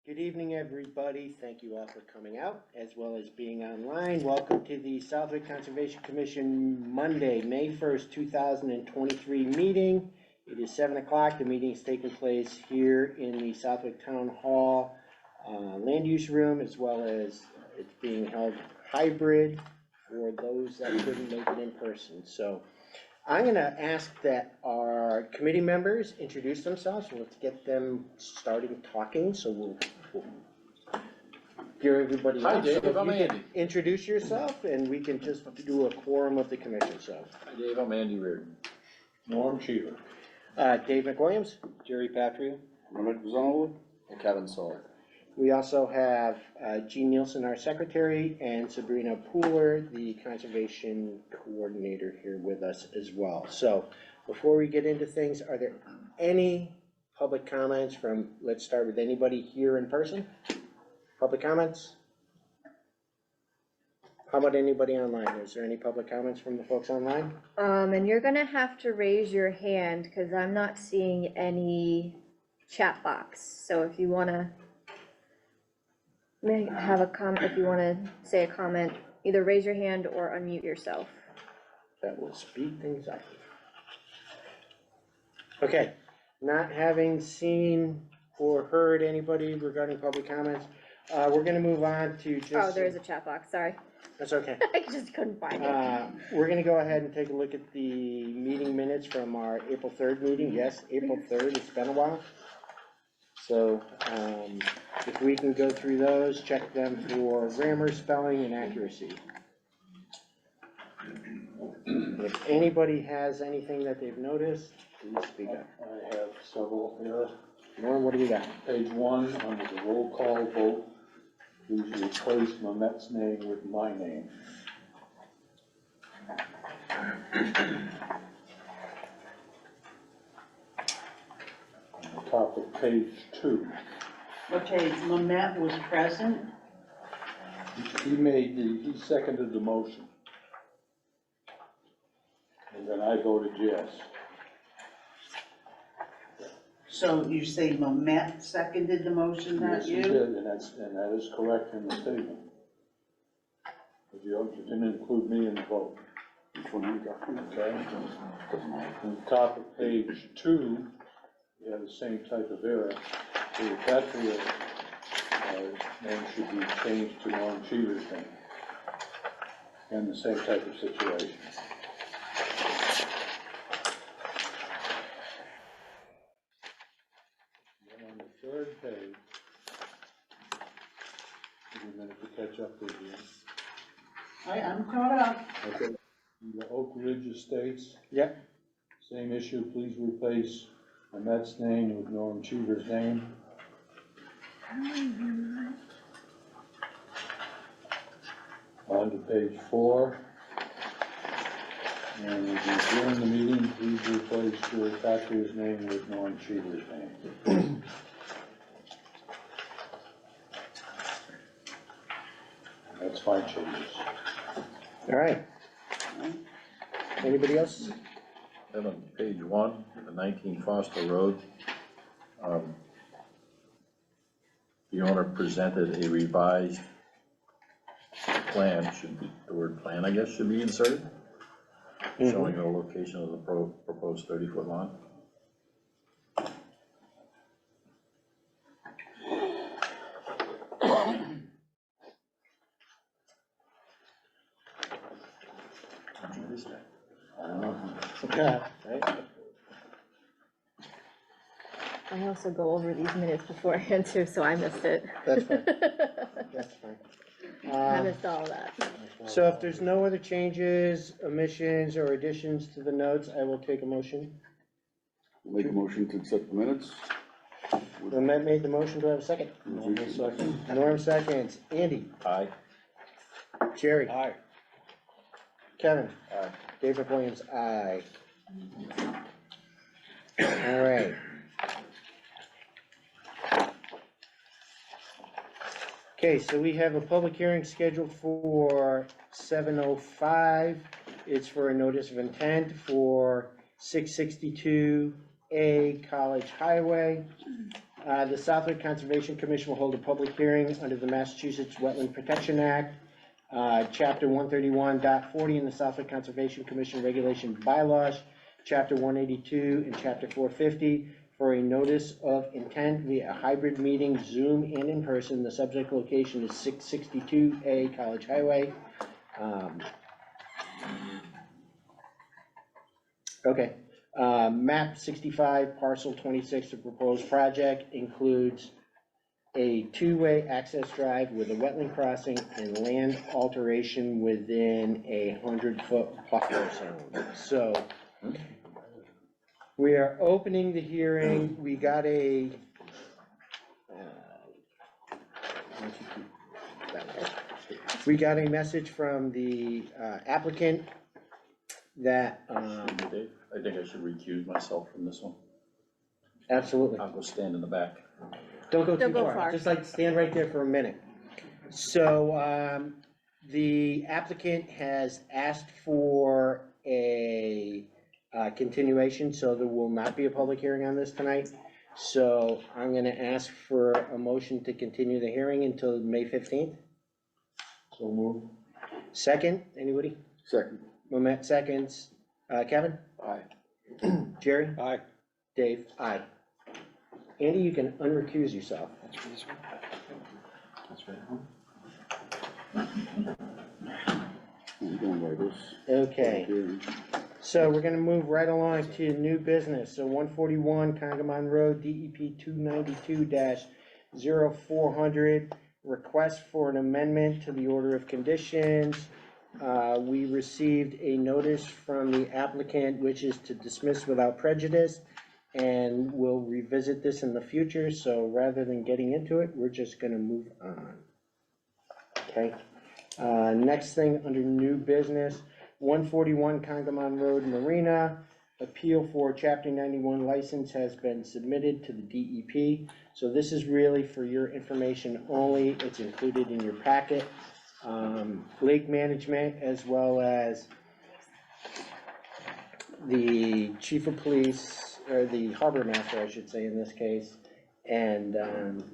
Good evening, everybody. Thank you all for coming out, as well as being online. Welcome to the Southwick Conservation Commission Monday, May 1st, 2023 meeting. It is 7 o'clock. The meeting is taking place here in the Southwick Town Hall land use room, as well as it's being held hybrid for those that couldn't make it in person. So I'm going to ask that our committee members introduce themselves. Let's get them starting talking. So we'll hear everybody. Hi, else. Dave. So I'm Andy. Introduce yourself, and we can just do a quorum of the commission. So, Hi, Dave. I'm Andy Reardon. Norm Cheever. Dave McWilliams. Jerry Patria. Emmett Zonwood. And Kevin Soul. We also have Jean Nielsen, our secretary, and Sabrina Pooler, the conservation coordinator, here with us as well. So before we get into things, are there any public comments from, let's start with anybody here in person? Public comments? How about anybody online? Is there any public comments from the folks online? And you're gonna have to raise your hand, because I'm not seeing any chat box. So if you wanna have a comment, if you wanna say a comment, either raise your hand or unmute yourself. That will speed things up. Okay, not having seen or heard anybody regarding public comments, we're gonna move on to just. Oh, there is a chat box, sorry. That's okay. I just couldn't find it. We're gonna go ahead and take a look at the meeting minutes from our April 3rd meeting. Yes, April 3rd, it's been a while. So, if we can go through those, check them for grammar, spelling, and accuracy. If anybody has anything that they've noticed, please speak up. I have several here. Norm, what do we got? Page 1, under the roll call vote, please replace Mamet's name with my name. On the top of page 2, Okay, Mamet was present. he seconded the motion. And then I voted yes. So you say Mamet seconded the motion, not Yes, he you? did, and that is correct in the statement. But you didn't include me in the vote. Which one you got? Okay. On the top of page 2, you have the same type of error. The Patria name should be changed to Norm Cheever's name. And the same type of situation. Then on the 3rd page, give me a minute to catch up with you. I'm caught up. Okay, the Oak Ridge Estates, Yep. same issue, please replace Mamet's name with Norm Cheever's name. On to page 4. And during the meeting, please replace Jerry Patria's name with Norm Cheever's name. That's my changes. All right. Anybody else? Then on page 1, the 19 Foster Road, the owner presented a revised plan, should be, the word plan, I guess, should be inserted, showing the location of the proposed 30-foot lawn. What is that? Right. I also go over these minutes beforehand too, so I missed it. That's fine. That's fine. I missed all of that. So if there's no other changes, omissions, or additions to the notes, I will take a motion. Make a motion to accept the minutes. Matt made the motion, do I have a second? Norm seconds. Andy? Aye. Jerry? Aye. Kevin? Aye. David Williams, aye. All right. Okay, so we have a public hearing scheduled for 7:05. It's for a notice of intent for 662A College Highway. The Southwick Conservation Commission will hold a public hearing under the Massachusetts Wetland Protection Act, Chapter 131.40 in the Southwick Conservation Commission Regulation Bylaws, Chapter 182 and Chapter 450, for a notice of intent via a hybrid meeting, Zoom and in person. The subject location is 662A College Highway. Okay, map 65, parcel 26, the proposed project includes a two-way access drive with a wetland crossing and land alteration within a 100-foot buffer zone. So, we are opening the hearing. We got a, we got a message from the applicant that, Dave, I think I should recuse myself from this one. absolutely. I'll go stand in the back. Don't go too Don't go far, far. just like stand right there for a minute. So, the applicant has asked for a continuation, so there will not be a public hearing on this tonight. So I'm gonna ask for a motion to continue the hearing until May 15th. So move. Second, anybody? Second. Moment, seconds. Kevin? Aye. Jerry? Aye. Dave? Aye. Andy, you can unrecuse yourself. I'm going by this. Okay. Hearing. So we're gonna move right along to new business. So 141 Congamon Road, DEP 292-0400, request for an amendment to the order of conditions. We received a notice from the applicant, which is to dismiss without prejudice, and we'll revisit this in the future. So rather than getting into it, we're just gonna move on. Okay? Next thing, under new business, 141 Congamon Road Marina, appeal for Chapter 91 license has been submitted to the DEP. So this is really for your information only, it's included in your packet. Lake management, as well as the chief of police, or the harbor master, I should say in this case, and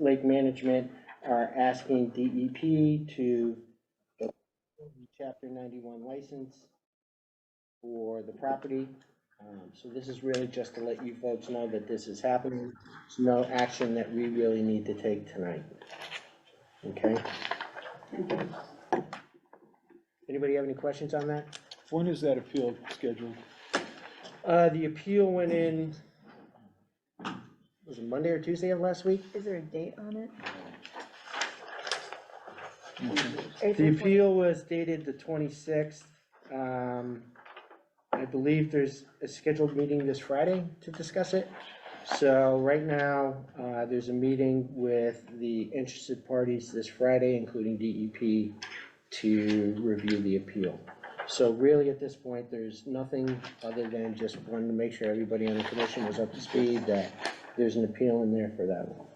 lake management are asking DEP to Chapter 91 license for the property. So this is really just to let you folks know that this is happening. It's no action that we really need to take tonight. Okay? Anybody have any questions on that? When is that appeal scheduled? The appeal went in, was it Monday or Tuesday of last week? Is there a date on it? The April 20 appeal was dated the 26th. I believe there's a scheduled meeting this Friday to discuss it. So right now, there's a meeting with the interested parties this Friday, including DEP, to review the appeal. So really, at this point, there's nothing other than just wanting to make sure everybody on the commission was up to speed, that there's an appeal in there for that one.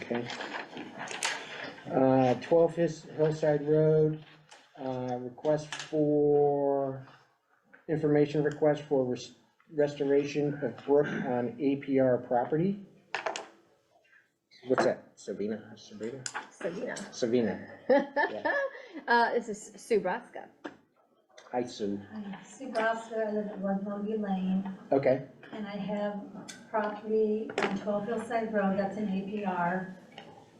Okay? 12 Hillside Road, information request for restoration of brook on APR property. What's that, Sabina? Sabina. This is Sue Braska. Hi, Sue. Sue Grosser, I live at 1 Mogi Lane, Okay, and I have property on 12 Hillside Road, that's an APR.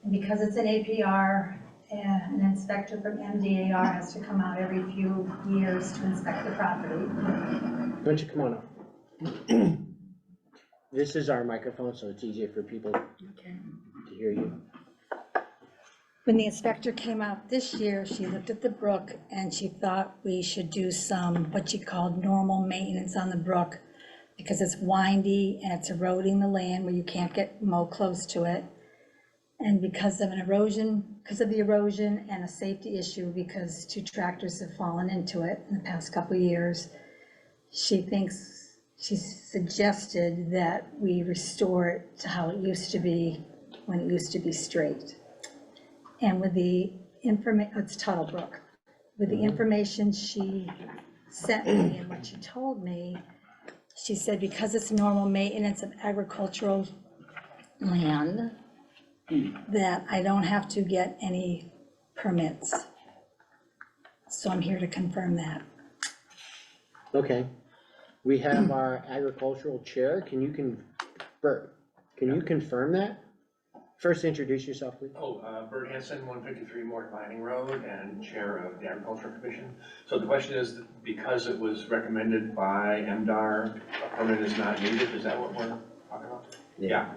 And because it's an APR, an inspector from MDAR has to come out every few years to inspect the property. why don't you come on up? This is our microphone, so it's easier for people to hear you. When the inspector came out this year, she looked at the brook and she thought we should do some, what she called normal maintenance on the brook, because it's windy and it's eroding the land where you can't mow close to it. And because of the erosion and a safety issue, because 2 tractors have fallen into it in the past couple of years, she suggested that we restore it to how it used to be, when it used to be straight. And with the it's Tuttle Brook. With the information she sent me and what she told me, she said because it's normal maintenance of agricultural land that I don't have to get any permits. So I'm here to confirm that. Okay. We have our agricultural chair. Bert, can you confirm that? First, introduce yourself, please. Bert Hanson, 153 Morton Mining Road, and Chair of the Agricultural Commission. So the question is, because it was recommended by MDR, a permit is not needed, is that what we're talking about? Yeah.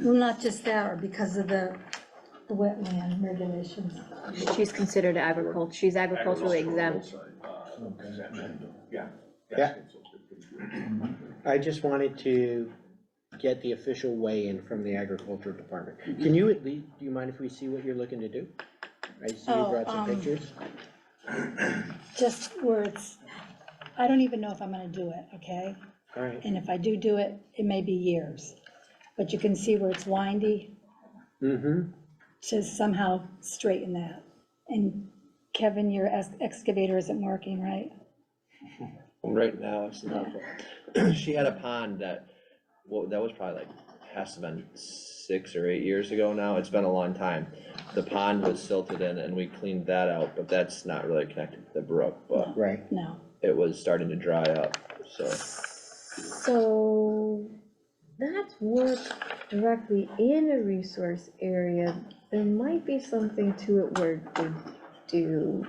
Well, not just that, or because of the wetland regulations. She's considered agriculture, she's agriculturally exempt. Exemption, yeah. Yeah. I just wanted to get the official weigh-in from the agricultural department. Can you at least, do you mind if we see what you're looking to do? I see you brought some pictures. Just where it's, I don't even know if I'm gonna do it, okay? All right. And if I do it, it may be years. But you can see where it's windy, Mm-hmm. to somehow straighten that. And Kevin, your excavator isn't working, right? Right now, it's not. She had a pond that, well, that was probably like, has to have been 6 or 8 years ago now. It's been a long time. The pond was silted in and we cleaned that out, but that's not really connected to the brook, but Right. No. it was starting to dry up, so. So that's work directly in a resource area. There might be something to it where we do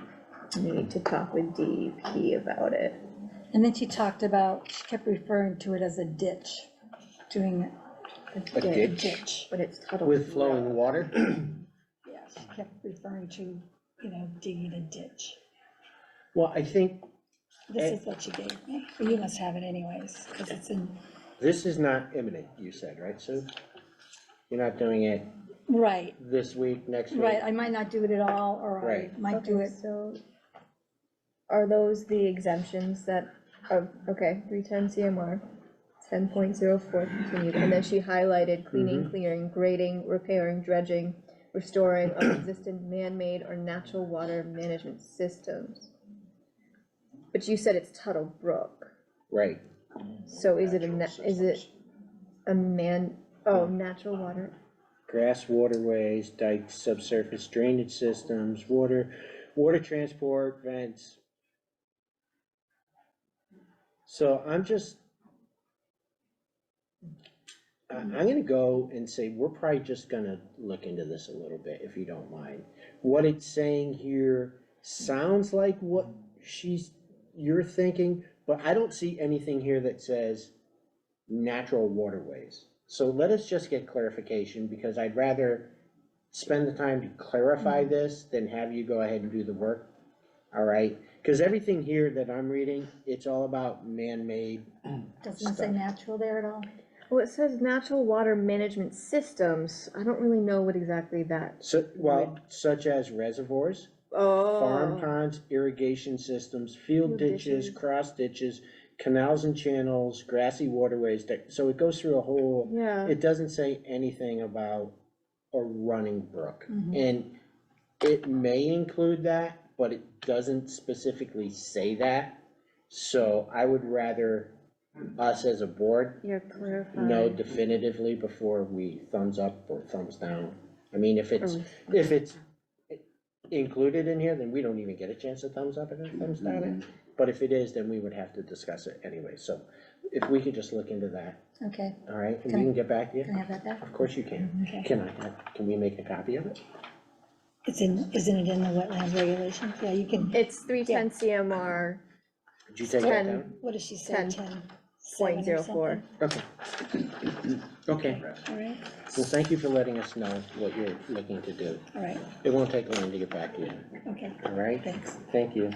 need to talk with DEP about it. And then she talked about, she kept referring to it as a ditch, doing A a ditch ditch. But it's Tuttle. with flowing water? Yeah, she kept referring to, digging a ditch. Well, I think This is what she gave me. You must have it anyways, because it's in, this is not imminent, you said, right, Sue? You're not doing it right, this week, next week? right. I might not do it at all, or I Right. might do Okay, it. so are those the exemptions that, okay, 310 CMR, 10.04 continued, and then she highlighted cleaning, clearing, grading, repairing, dredging, restoring of existing man-made or natural water management systems. But you said it's Tuttle Brook, Right. so is it natural water? Grass waterways, dikes, subsurface drainage systems, water transport, vents. So I'm gonna go and say, we're probably just gonna look into this a little bit, if you don't mind. What it's saying here sounds like what you're thinking, but I don't see anything here that says natural waterways. So let us just get clarification, because I'd rather spend the time to clarify this than have you go ahead and do the work. All right, because everything here that I'm reading, it's all about man-made. Doesn't it say natural there at all? Well, it says natural water management systems, I don't really know what exactly that. Such as reservoirs, farm ponds, irrigation systems, field ditches, cross ditches, canals and channels, grassy waterways, so it goes through a whole, Yeah. it doesn't say anything about a running brook. And it may include that, but it doesn't specifically say that. So I would rather us as a board You're clarifying. know definitively before we thumbs up or thumbs down. I mean, if it's included in here, then we don't even get a chance to thumbs up and thumbs down it. But if it is, then we would have to discuss it anyway. So if we could just look into that, Okay, all right, and we can get back to you. can I have that back? Of course you can. Okay. Can we make a copy of it? Isn't it in the wetland regulations? Yeah, you can, It's 310 CMR Did you take that 10. down? what does she say, 10.04. 10.04? Okay. Okay, All right, well, thank you for letting us know what you're looking to do. all right, It won't take long to get back to you, okay, all right? thanks. Thank you.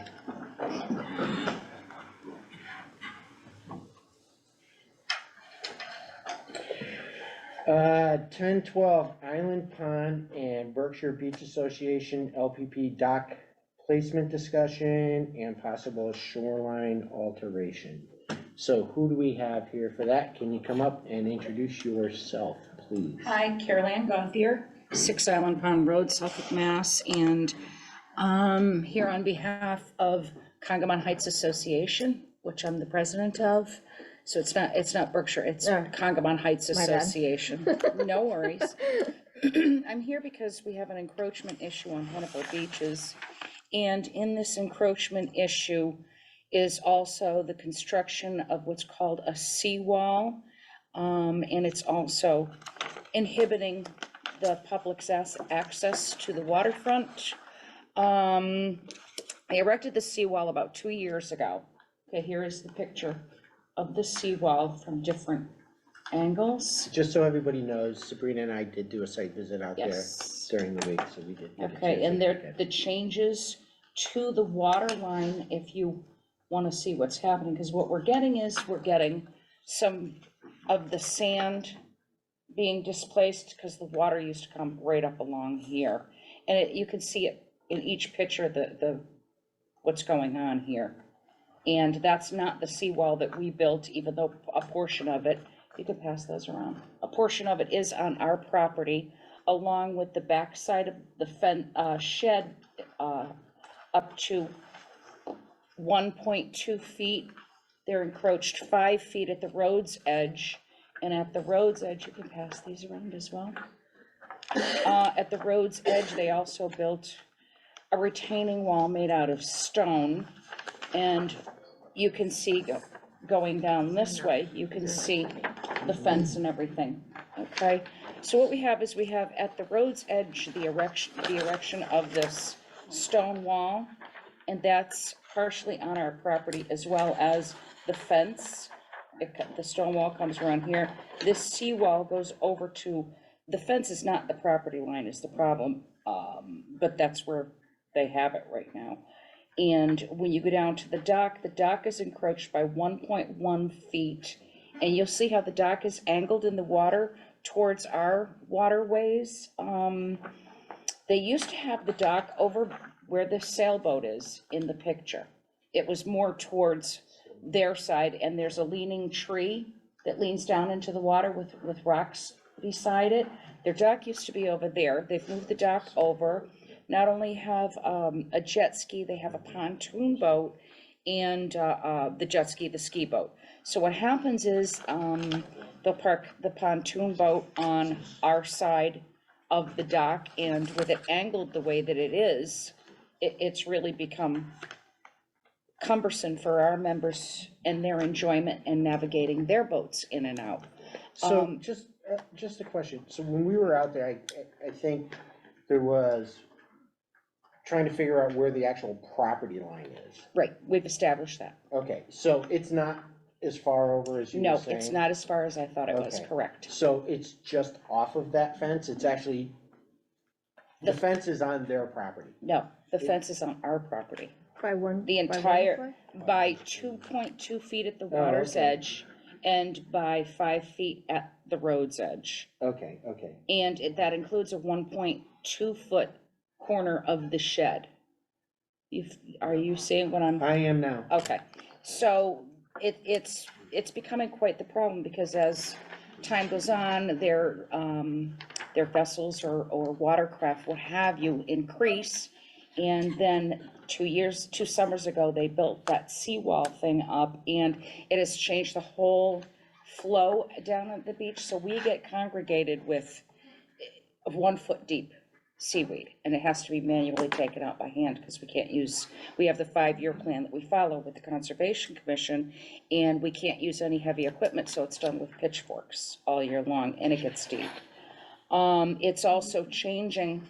Uh, 10-12, Island Pond and Berkshire Beach Association LPP dock placement discussion and possible shoreline alteration. So who do we have here for that? Can you come up and introduce yourself, please? Hi, Carol Ann Gauthier, 6 Island Pond Road, Suffolk, Mass. And here on behalf of Congamon Heights Association, which I'm the president of, So it's not Berkshire, it's Oh. Congamon Heights My bad. Association. No worries. I'm here because we have an encroachment issue on one of our beaches. And in this encroachment issue is also the construction of what's called a seawall. And it's also inhibiting the public's access to the waterfront. I erected the seawall about 2 years ago. Okay, here is the picture of the seawall from different angles. Just so everybody knows, Sabrina and I did do a site visit out there Yes. during the week, so we did. get a Okay, chance and to there, look at it. the changes to the water line, if you wanna see what's happening, because what we're getting is, we're getting some of the sand being displaced, because the water used to come right up along here. And you can see it in each picture, what's going on here. And that's not the seawall that we built, even though a portion of it, you can pass those around. A portion of it is on our property, along with the backside of the shed, up to 1.2 feet. They're encroached 5 feet at the road's edge, and at the road's edge, you can pass these around as well. At the road's edge, they also built a retaining wall made out of stone, and you can see going down this way, you can see the fence and everything, okay? So what we have is we have at the road's edge, the erection of this stone wall, and that's partially on our property, as well as the fence. The stone wall comes around here. This seawall goes over to, the fence is not the property line is the problem, but that's where they have it right now. And when you go down to the dock is encroached by 1.1 feet. And you'll see how the dock is angled in the water towards our waterways. They used to have the dock over where the sailboat is in the picture. It was more towards their side, and there's a leaning tree that leans down into the water with rocks beside it. Their dock used to be over there. They've moved the dock over. Not only have a jet ski, they have a pontoon boat, and the jet ski, the ski boat. So what happens is they'll park the pontoon boat on our side of the dock, and with it angled the way that it is, it's really become cumbersome for our members and their enjoyment and navigating their boats in and out. So just a question. So when we were out there, I think there was trying to figure out where the actual property line is. Right, we've established that. Okay, so it's not as far over as you were No, saying? it's not as far as I thought it was, Okay. correct. So it's just off of that fence? It's actually, the fence is on their property? No, the fence is on our property. By one. The by one entire, foot? by 2.2 feet at the water's okay. edge, and by 5 feet at the road's edge. Okay, okay. And that includes a 1.2 foot corner of the shed. Are you seeing what I'm? I am now. Okay, so it's becoming quite the problem, because as time goes on, their vessels or watercraft, what have you, increase. And then 2 summers ago, they built that seawall thing up, and it has changed the whole flow down at the beach. So we get congregated with 1 foot deep seaweed, and it has to be manually taken out by hand, because we have the 5-year plan that we follow with the Conservation Commission, and we can't use any heavy equipment, so it's done with pitchforks all year long, and it gets deep. It's also changing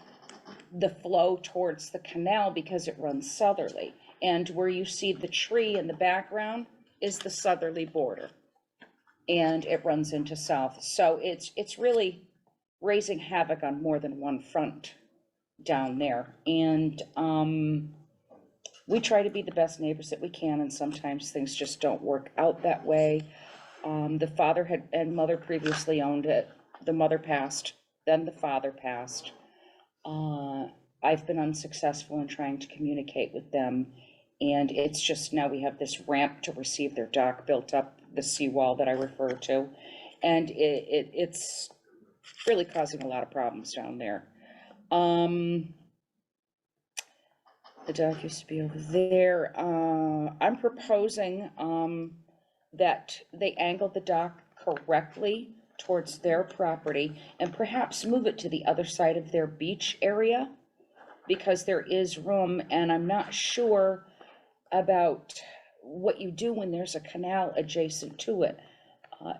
the flow towards the canal because it runs southerly, and where you see the tree in the background is the southerly border, and it runs into south. So it's really raising havoc on more than one front down there. And we try to be the best neighbors that we can, and sometimes things just don't work out that way. The father and mother previously owned it. The mother passed, then the father passed. I've been unsuccessful in trying to communicate with them, and it's just now we have this ramp to receive their dock built up, the seawall that I refer to, and it's really causing a lot of problems down there. The dock used to be over there. I'm proposing that they angle the dock correctly towards their property and perhaps move it to the other side of their beach area, because there is room, and I'm not sure about what you do when there's a canal adjacent to it,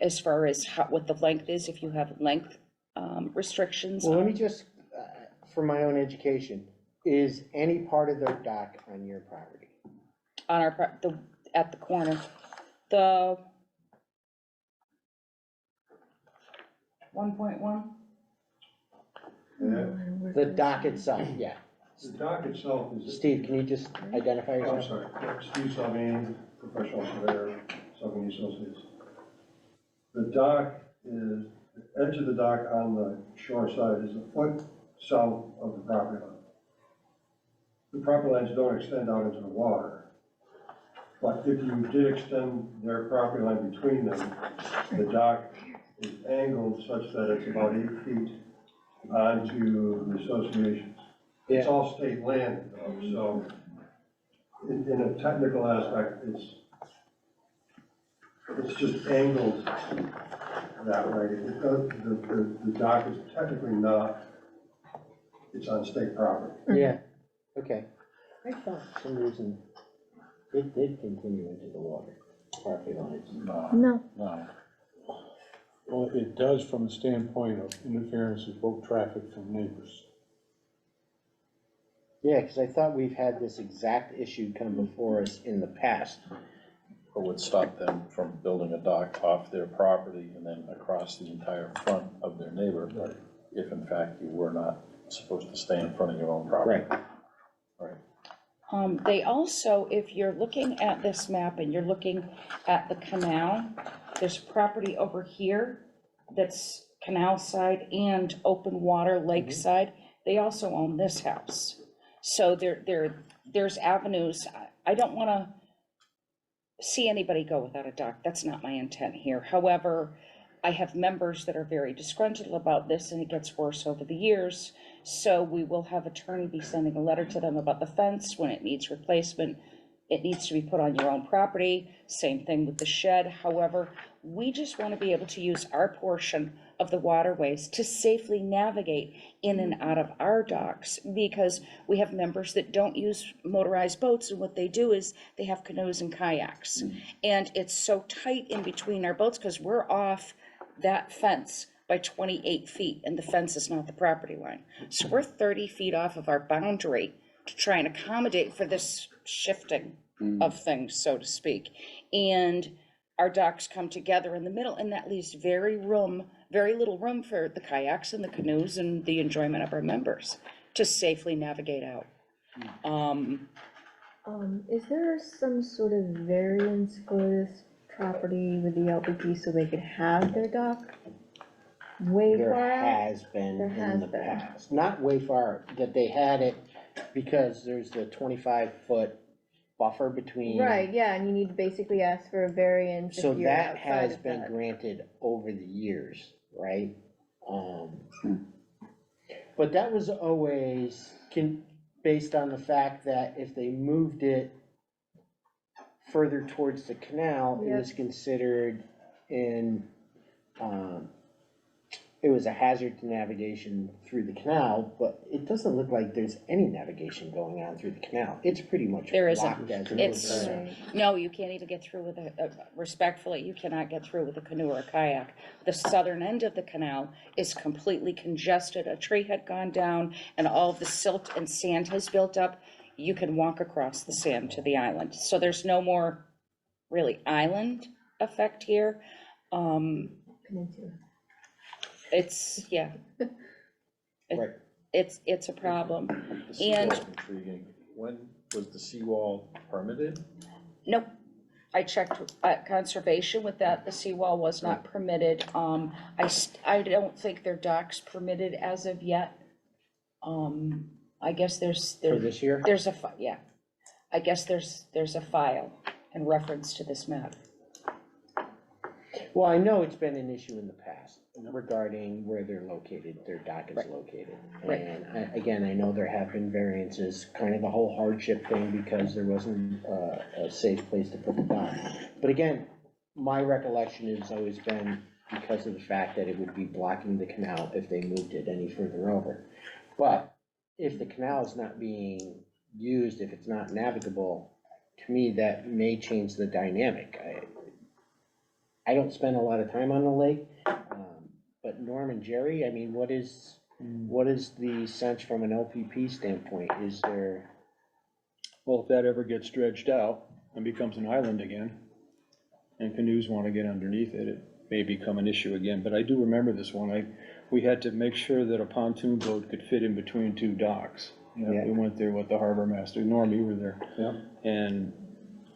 as far as what the length is, if you have length restrictions. Well, let me just, for my own education, is any part of their dock on your property? On our, at the corner, the 1.1? The dock itself, yeah. The dock itself is, Steve, can you just identify oh, I'm yourself? sorry, Steve Salvini, professional surveyor, Salvini Associates. The dock is, the edge of the dock on the shore side is a foot south of the property line. The property lines don't extend out into the water, but if you did extend their property line between them, the dock is angled such that it's about 8 feet onto the associations. It's all state land, though, so in a technical aspect, it's just angled that way. The dock is technically not, it's on state property. Yeah, okay. I thought for some reason it did continue into the water, property lines. No, No. Well, it does from the standpoint of interference with boat traffic from neighbors. Yeah, because I thought we've had this exact issue come before us in the past. Or would stop them from building a dock off their property and then across the entire front of their neighbor, if in fact you were not supposed to stay in front of your own property. Right. They also, if you're looking at this map and you're looking at the canal, there's property over here that's canal side and open water lake side. They also own this house. So there's avenues. I don't wanna see anybody go without a dock. That's not my intent here. However, I have members that are very disgruntled about this, and it gets worse over the years. So we will have attorney be sending a letter to them about the fence when it needs replacement. It needs to be put on your own property. Same thing with the shed. However, we just want to be able to use our portion of the waterways to safely navigate in and out of our docks, because we have members that don't use motorized boats, and what they do is they have canoes and kayaks. And it's so tight in between our boats because we're off that fence by 28 feet, and the fence is not the property line. So we're 30 feet off of our boundary to try and accommodate for this shifting of things, so to speak. And our docks come together in the middle, and that leaves very little room for the kayaks and the canoes and the enjoyment of our members to safely navigate out. is there some sort of variance for this property with the LPP so they could have their dock way There far out? has been There in has the been. past, not way far, that they had it because there's the 25-foot buffer between. Right, yeah, and you need to basically ask for a variance So if you're that outside has of been that. granted over the years, right? But that was always based on the fact that if they moved it further towards the canal, it Yep. was considered it was a hazard to navigation through the canal, but it doesn't look like there's any navigation going on through the canal. It's pretty much There isn't. locked as it It's- is. Right. No, you can't even get through with respectfully, you cannot get through with a canoe or a kayak. The southern end of the canal is completely congested. A tree had gone down and all of the silt and sand has built up. You can walk across the sand to the island. So there's no more really island effect here. Peninsula. It's, yeah. Right. It's a problem. The seawall's intriguing. When was the seawall permitted? Nope. I checked at conservation with that. The seawall was not permitted. I don't think their dock's permitted as of yet. I guess For this year? there's yeah. I guess there's a file in reference to this map. Well, I know it's been an issue in the past regarding where they're located, their dock is Right. located. Right. And again, I know there have been variances, kind of the whole hardship thing, because there wasn't a safe place to put the dock. But again, my recollection has always been because of the fact that it would be blocking the canal if they moved it any further over. But if the canal is not being used, if it's not navigable, to me, that may change the dynamic. I don't spend a lot of time on the lake, but Norm and Jerry, I mean, what is the sense from an LPP standpoint? Is there? Well, if that ever gets dredged out and becomes an island again, and canoes wanna get underneath it, it may become an issue again, but I do remember this one, we had to make sure that a pontoon boat could fit in between two docks. Yeah. We went there with the harbor master, Norm, you were there. Yeah. And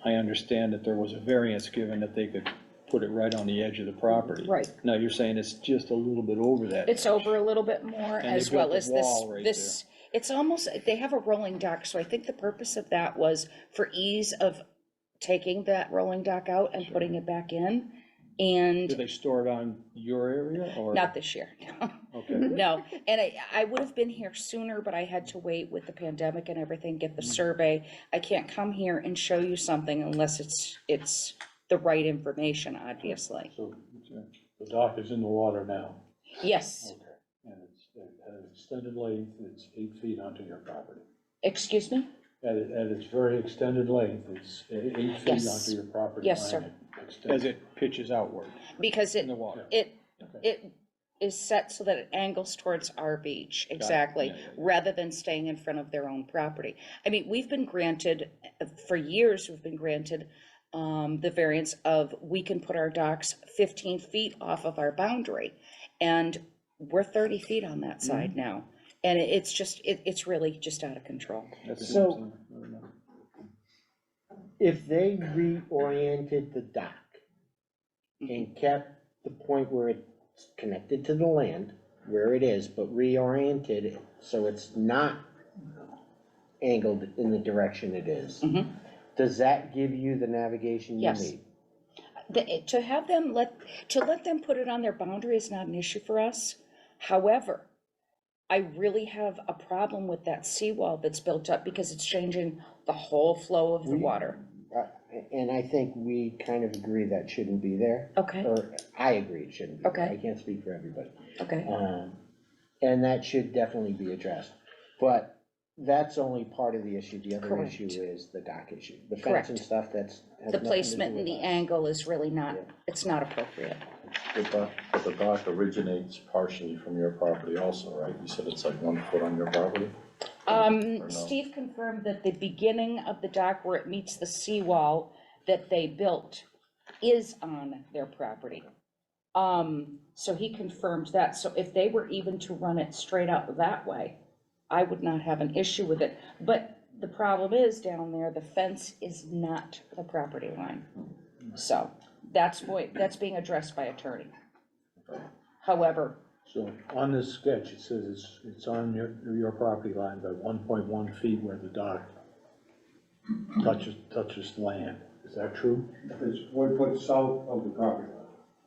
I understand that there was a variance given that they could put it right on the edge of the property. Right. Now, you're saying it's just a little bit over that. It's over a little bit more, And they as built well a as this, wall right this, it's almost, they have a rolling dock, so I think the purpose of that was for ease of taking that rolling dock out and putting it back in, Do and they store it on your area, or? not this year, Okay. no. And I would have been here sooner, but I had to wait with the pandemic and everything, get the survey. I can't come here and show you something unless it's the right information, obviously. So the dock is in the water now. Yes, Okay. And it's at an extended length, it's 8 feet onto your property. excuse me? At its very extended length, it's 8 feet Yes. onto your property. Yes, line. sir. Extended. As it pitches outward Because in the water. it Okay. is set so that it angles towards our beach, exactly, Yeah, yeah, yeah. rather than staying in front of their own property. I mean, we've been granted, for years, we've been granted the variance of, we can put our docks 15 feet off of our boundary, and we're 30 feet on that side now. And it's just, it's really just out of control. That's So- interesting. I don't know. If they reoriented the dock and kept the point where it's connected to the land, where it is, but reoriented it so it's not angled in the direction it is, Mhm. does that give you the navigation you Yes. need? To have them to let them put it on their boundary is not an issue for us. However, I really have a problem with that seawall that's built up because it's changing the whole flow of the water. And I think we kind of agree that shouldn't be there, Okay, or I agree it shouldn't be there. Okay. I can't speak for everybody. okay, And that should definitely be addressed. But that's only part of the issue. The other Correct. issue is the dock issue. The fence Correct. and stuff, that's. has the nothing to placement do and with the us. angle is really not, Yeah. it's not appropriate. But the dock originates partially from your property also, right? You said it's like 1 foot on your property? Or no? Steve confirmed that the beginning of the dock where it meets the seawall that they built is on their property. So he confirmed that, so if they were even to run it straight out that way, I would not have an issue with it. But the problem is down there, the fence is not the property line. So that's being addressed by attorney. However, So on this sketch, it says it's on your property line by 1.1 feet where the dock touches land. Is that true? It's 1 foot south of the property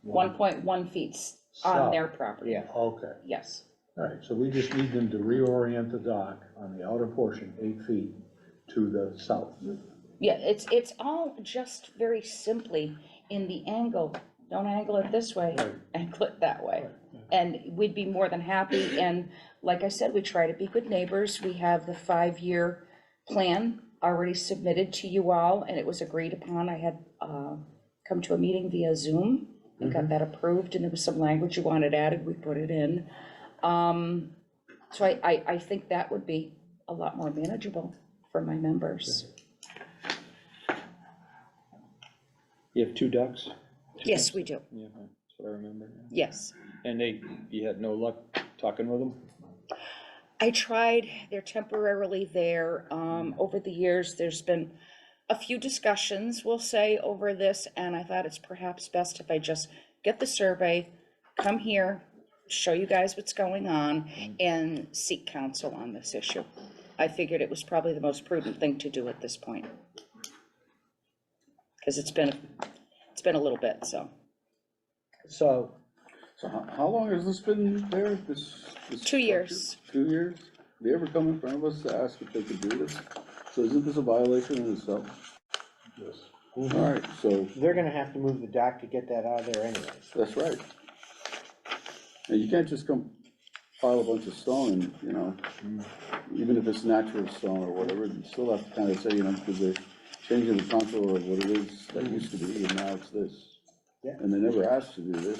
line. 1.1 feet on their property, Yeah. Okay, yes. all right, so we just need them to reorient the dock on the outer portion 8 feet to the south. Yeah, it's all just very simply in the angle. Don't angle it this way, Right. angle it that way. And we'd be more than happy, and like I said, we try to be good neighbors. We have the 5-year plan already submitted to you all, and it was agreed upon. I had come to a meeting via Zoom and got that approved, and there was some language you wanted added, we put it in. So I think that would be a lot more manageable for my members. You have 2 ducks? Yes, we do, Yeah, that's what I remember. yes. And you had no luck talking with them? I tried, they're temporarily there. Over the years, there's been a few discussions, we'll say, over this, and I thought it's perhaps best if I just get the survey, come here, show you guys what's going on, and seek counsel on this issue. I figured it was probably the most prudent thing to do at this point. Because it's been a little bit, so. So, So how long has this been there, this 2 years. structure? 2 years? Did they ever come in front of us to ask if they could do this? So isn't this a violation in itself? Yes. All right, so, They're gonna have to move the dock to get that out of there anyways. that's right. And you can't just come pile a bunch of stone and, you know, even if it's natural stone or whatever, you still have to kind of say, you know, because they're changing the contour of what it is that used to be, and now it's this. Yeah. And they never asked to do this,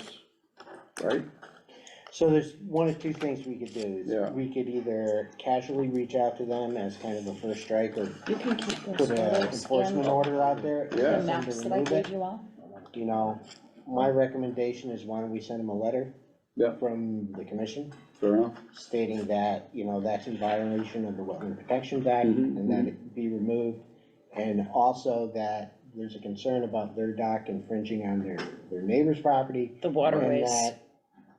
right? So there's one of two things we could do. Yeah. We could either casually reach out to them as kind of a first strike, or You can keep those put an photos enforcement and order out there. Yeah. the ask them maps to that I remove gave it. you all. You know, my recommendation is why don't we send them a letter? Yeah. From the commission, Fair enough? stating that, you know, that's in violation of the Wetland Protection Act, Mhm, and that it be removed. And also that there's a concern about their dock infringing on their neighbor's property. The waterways. And that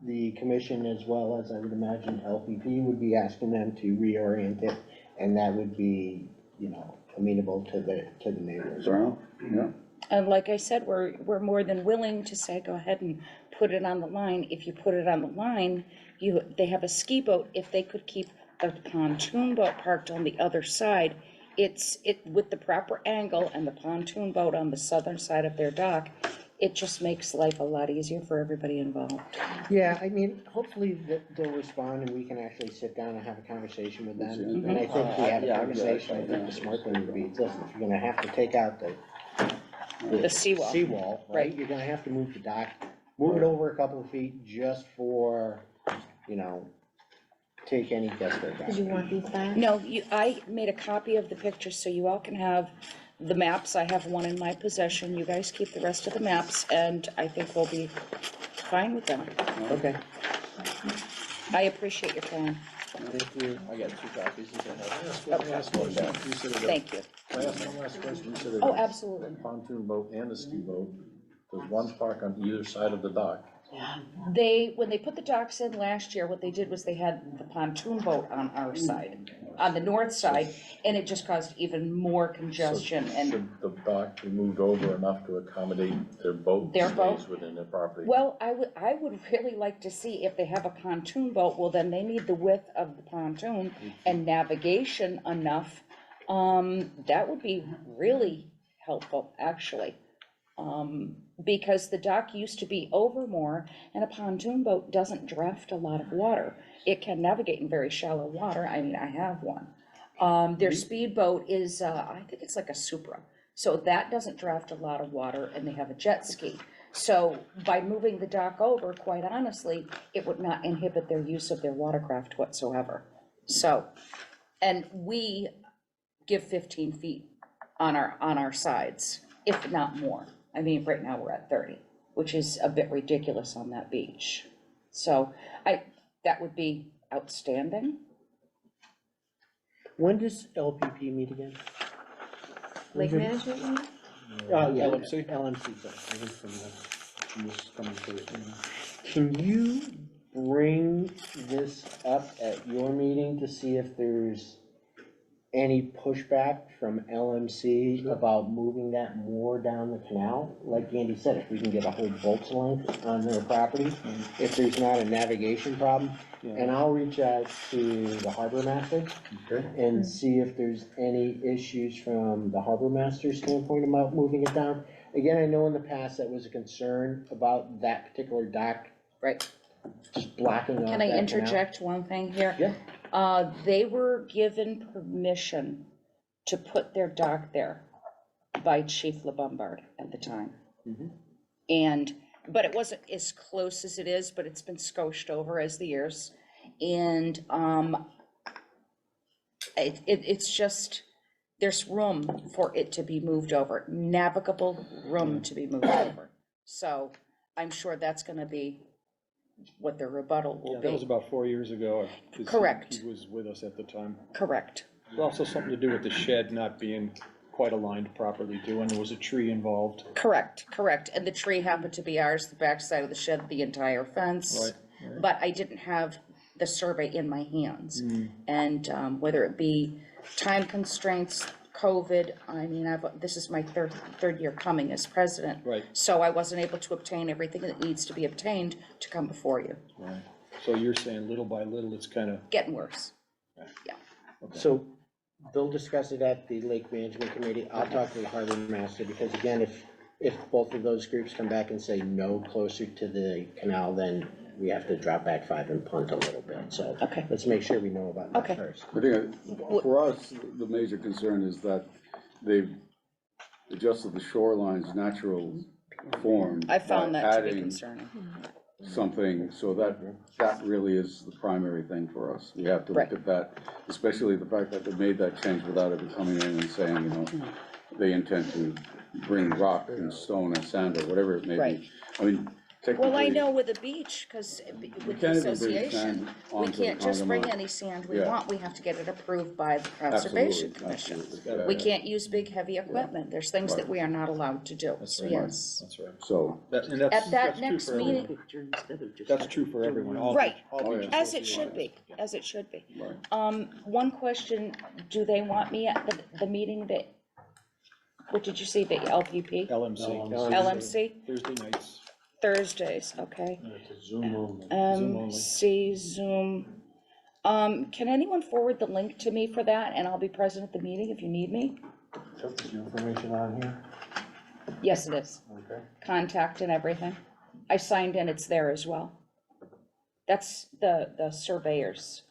the commission, as well as I would imagine LPP, would be asking them to reorient it, and that would be, you know, amenable to the neighbors. Fair enough, yeah. And like I said, we're more than willing to say, go ahead and put it on the line. If you put it on the line, they have a ski boat. If they could keep the pontoon boat parked on the other side, with the proper angle and the pontoon boat on the southern side of their dock, it just makes life a lot easier for everybody involved. Yeah, I mean, hopefully they'll respond and we can actually sit down and have a conversation with them. And I think if we have a Yeah, conversation, I think the smart thing would be, listen, if you're gonna have to take out The seawall. seawall, right, Right. you're gonna have to move the dock, move it over a couple of feet just for, you know, take any dust out. Did you want these back? No, I made a copy of the pictures so you all can have the maps. I have one in my possession. You guys keep the rest of the maps, and I think we'll be fine with them. Okay, I appreciate your time. thank you. I got 2 copies. You can have- Thank you. Can I ask one last question? You said Oh, a absolutely. pontoon boat and a ski boat, there's one park on either side of the dock. When they put the docks in last year, what they did was they had the pontoon boat on our side, on the north side, and it just caused even more congestion So and, should the dock be moved over enough to accommodate their boat Their boat? stays within their property? well, I would really like to see if they have a pontoon boat, well, then they need the width of the pontoon and navigation enough. That would be really helpful, actually. Because the dock used to be over more, and a pontoon boat doesn't draft a lot of water. It can navigate in very shallow water, I mean, I have one. Their speedboat is, I think it's like a Supra, so that doesn't draft a lot of water, and they have a jet ski. So by moving the dock over, quite honestly, it would not inhibit their use of their watercraft whatsoever. So, and we give 15 feet on our sides, if not more. I mean, right now we're at 30, which is a bit ridiculous on that beach. So that would be outstanding. When does LPP meet again? Lake management meeting? Oh, yeah, LMC? LMC, sorry. I think from this coming through. Can you bring this up at your meeting to see if there's any pushback from LMC about moving that more down the canal? Like Andy said, if we can get a whole boat's length on their property, if there's not a navigation problem. And I'll reach out to the harbor master Okay. and see if there's any issues from the harbor master's standpoint about moving it down. Again, I know in the past that was a concern about that particular dock. Right. Just blocking off that Can I canal. interject one thing here? Yeah. They were given permission to put their dock there by Chief LeBombard at the time. But it wasn't as close as it is, but it's been scotched over as the years. And it's just, there's room for it to be moved over, navigable room to be moved over. So I'm sure that's gonna be what their rebuttal will Yeah, that was be. about 4 years ago. 'Cause Correct. He was with us at the time. Correct. There's also something to do with the shed not being quite aligned properly too, and there was a tree involved. Correct. And the tree happened to be ours, the backside of the shed, the entire fence. Right. But I didn't have the survey in my hands. And whether it be time constraints, COVID, I mean, this is my third year coming as president. Right. So I wasn't able to obtain everything that needs to be obtained to come before you. Right. So you're saying little by little, it's kind of, Getting worse. So they'll discuss it at the Lake Management Committee. I'll talk to the harbor master, because again, if both of those groups come back and say no closer to the canal, then we have to drop back 5 and punt a little bit, so. Okay. Let's make sure we know about that Okay. first. I think for us, the major concern is that they've adjusted the shoreline's natural form. I found by that to be adding concerning. something, so that really is the primary thing for us. We have to Right. look at that, especially the fact that they made that change without ever coming in and saying, you know, they intend to bring rock and stone and sand or whatever it may Right. be. I mean, technically. Well, I know with the beach, because with the can't even bring association, sand we onto can't just the bring mine. any sand we Yeah. want, we have to get it approved by the Conservation Absolutely, Commission. absolutely. We can't use big, heavy equipment, there's things that Right. we are not allowed to do, That's so right. yes. That's right. So, And that's At that that's true next for everyone. meeting, That's true for everyone, all. Right. all Oh, beach yeah. as it associations. should be, as it should be. right. One question, do they want me at the meeting that, what did you say, the LPP? LMC, LMC, Thursday nights. Thursdays, okay. It's a Zoom only. Zoom only. See Zoom. Can anyone forward the link to me for that, and I'll be present at the meeting if you need me? Is your information on here? Yes, it is. Okay. Contact and everything. I signed in, it's there as well. That's the surveyors.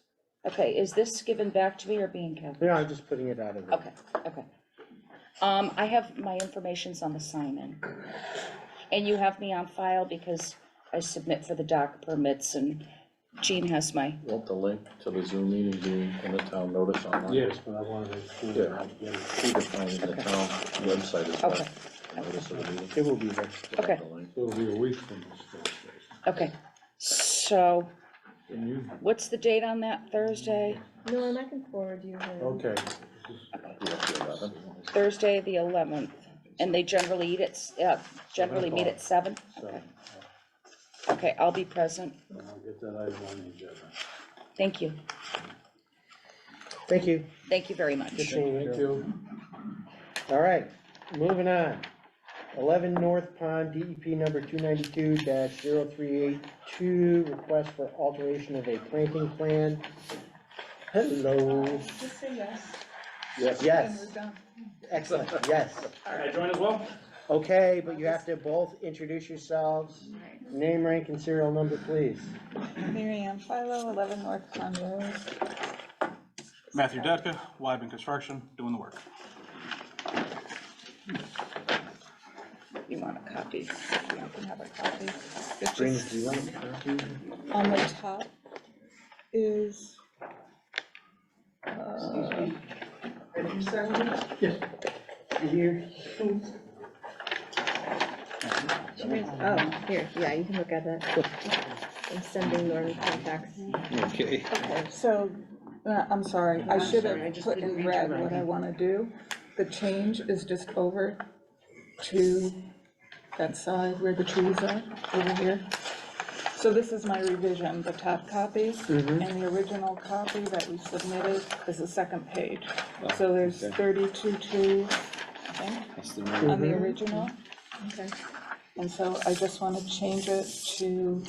Okay, is this given back to me or being kept? No, I'm just putting it out of the. Okay, okay. I have, my information's on the sign-in. And you have me on file because I submit for the dock permits, and Jean has my, Want the link to the Zoom meeting being in the town notice online? Yes, but I wanted to include it all together. You can find it in the town website as well. okay, Notice of the meeting. It will be there. okay, The link. So it'll be a week from this Thursday. okay. So, And you, what's the date on that, Thursday? No, and I can forward you her. okay. Yeah, the 11th. Thursday, the 11th, and they generally eat at, generally meet at 7? So, Okay. Okay, I'll be present. I'll get that item on the agenda. Thank you. Thank you. Thank you very much. Good seeing Thank you. you. All right, moving on. 11 North Pond, DEP number 292-0382, request for alteration of a planting plan. Hello. Just say yes. Yes, excellent, yes. Can I join as well? Okay, but you have to both introduce yourselves. Name, rank, and serial number, please. Mary Ann Philo, 11 North Pond Road. Matthew Detka, Wyben Construction, doing the work. You want a copy? You can have a copy. It's Brings just you one. on the top is, Here. Oh, here, yeah, you can look at that. I'm sending Norm contacts. Okay. okay, so, I'm sorry, I should sorry, I have just put didn't in read red your what I writing. wanna do. The change is just over to that side where the trees are, over here. So this is my revision, the top copy, Mhm. and the original copy that we submitted is the second page. So there's okay. 32 I think, That's the on the Mhm. original. Okay. And so I just want to change it to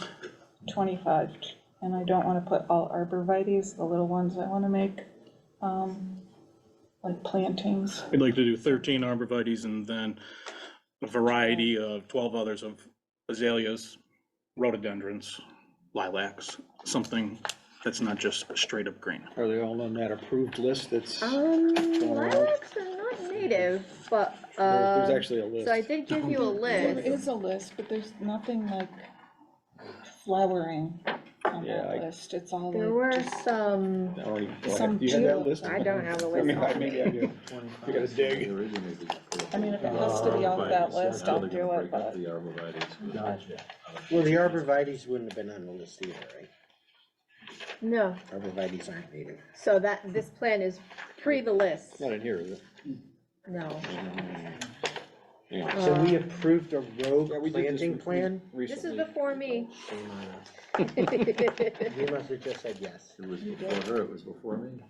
25. And I don't want to put all arborvitaes, the little ones I want to make, like plantings. We'd like to do 13 arborvitaes and then a variety of 12 others of azaleas, rhododendrons, lilacs, something that's not just straight up green. Are they all on that approved list that's, Lilacs are not native, but, there's actually a list. so I did give you a There list. is a list, but there's nothing like flowering on Yeah, that list. It's all There were like just, some, I don't even- Some do you have that geo- list? I don't have the I mean, list. maybe I do. You gotta dig. I mean, if it has to be off that list, I'll do it, but. The arborvitae. Gotcha. Well, the arborvitae's wouldn't have been on the list either, right? No, Arborvitae's aren't native. so this plan is pre the list, Not in here, is it? no. So we approved a Yeah, road we did this planting plan? This is recently. before me. Shame on us. You must have just said yes. It was before her, it was before me.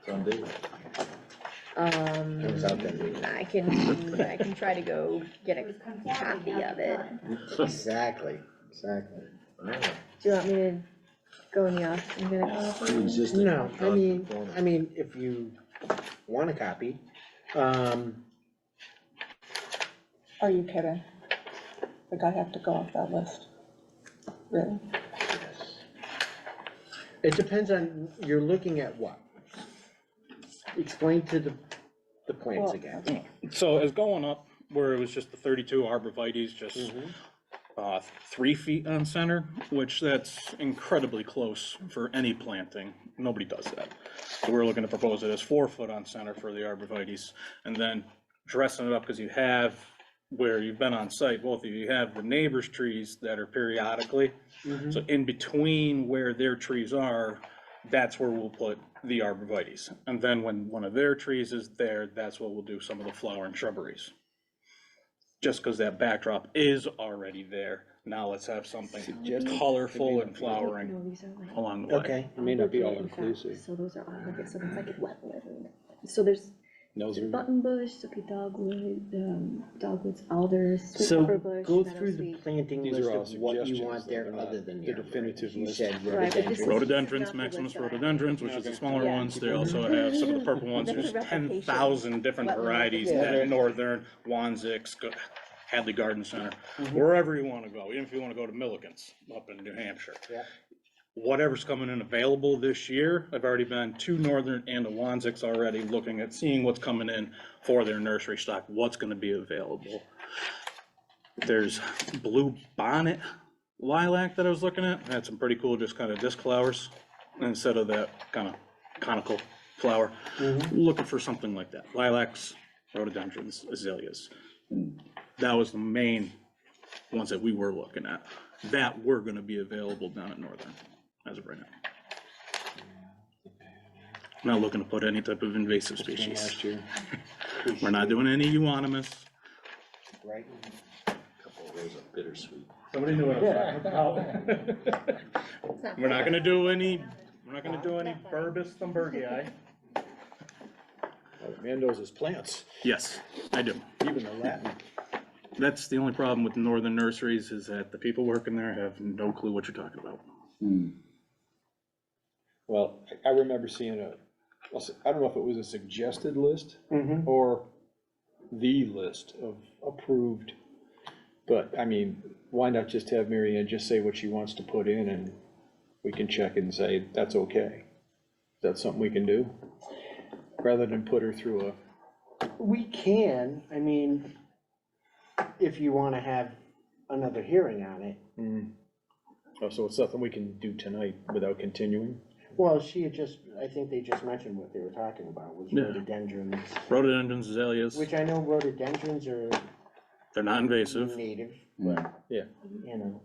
It's on David. It was out there. I can try to go get a copy of it. Exactly, exactly. Do you want me to go in the office and get a copy? No, I mean, if you want a copy. Are you kidding? Like, I have to go off that list? Really? It depends on, you're looking at what? Explain to the plants Well, again. So as going up, where it was just the 32 arborvitae's, just 3 feet on center, which that's incredibly close for any planting. Nobody does that. So we're looking to propose it as 4 foot on center for the arborvitae's, and then dressing it up, because you have, where you've been on site, both of you have the neighbors' trees that are periodically. So in between where their trees are, that's where we'll put the arborvitae's. And then when one of their trees is there, that's what we'll do some of the flower and shrubberies. Just because that backdrop is already there, now let's have something colorful and flowering along the way. Okay. It may not be all inclusive. So those are all, okay, so it's like a wetland. So there's Those are, buttonbush, sooty dogwood, dogwoods, alders, sweet So pepperbush, go through the meadowsweet. planting These list are all of what you suggestions, want there they're not other than the the definitive arborvitae. You list. said Right, but this is- Rhododendrons, not the Maximus list. rhododendrons, which is the smaller Yeah. ones. They also have some of the purple ones. There's That's a replication. 10,000 different Wetland varieties replication. at Northern, Wanzik, Hadley Garden Center, wherever you want to go, even if you want to go to Milliken's up in New Hampshire. Yeah. Whatever's coming in available this year, I've already been to Northern and to Wanzik's already, looking at seeing what's coming in for their nursery stock, what's going to be available. There's blue bonnet lilac that I was looking at, had some pretty cool just kind of disc flowers instead of that kind of conical flower. Looking for something like that, lilacs, rhododendrons, azaleas. That was the main ones that we were looking at, that were gonna be available down at Northern as of right now. I'm not looking to put any type of invasive species. last year. We're not doing any euonymus. Right? Couple of rows of bittersweet. Somebody knew what I was talking about. We're not gonna do any Burbis thunbergii. Mendoza's plants, Yes, I do. even the Latin. That's the only problem with Northern nurseries, is that the people working there have no clue what you're talking about. Well, I remember seeing I don't know if it was a suggested list or the list of approved. But, I mean, why not just have Mary Ann just say what she wants to put in, and we can check and say, that's okay? Is that something we can do? Rather than put her through We can, I mean, if you wanna have another hearing on it. oh, so it's something we can do tonight without continuing? Well, she had just, I think they just mentioned what they were talking about, was Yeah. rhododendrons, Rhododendrons, azaleas, which I know rhododendrons are they're not invasive. native, Yeah. Yeah. you know.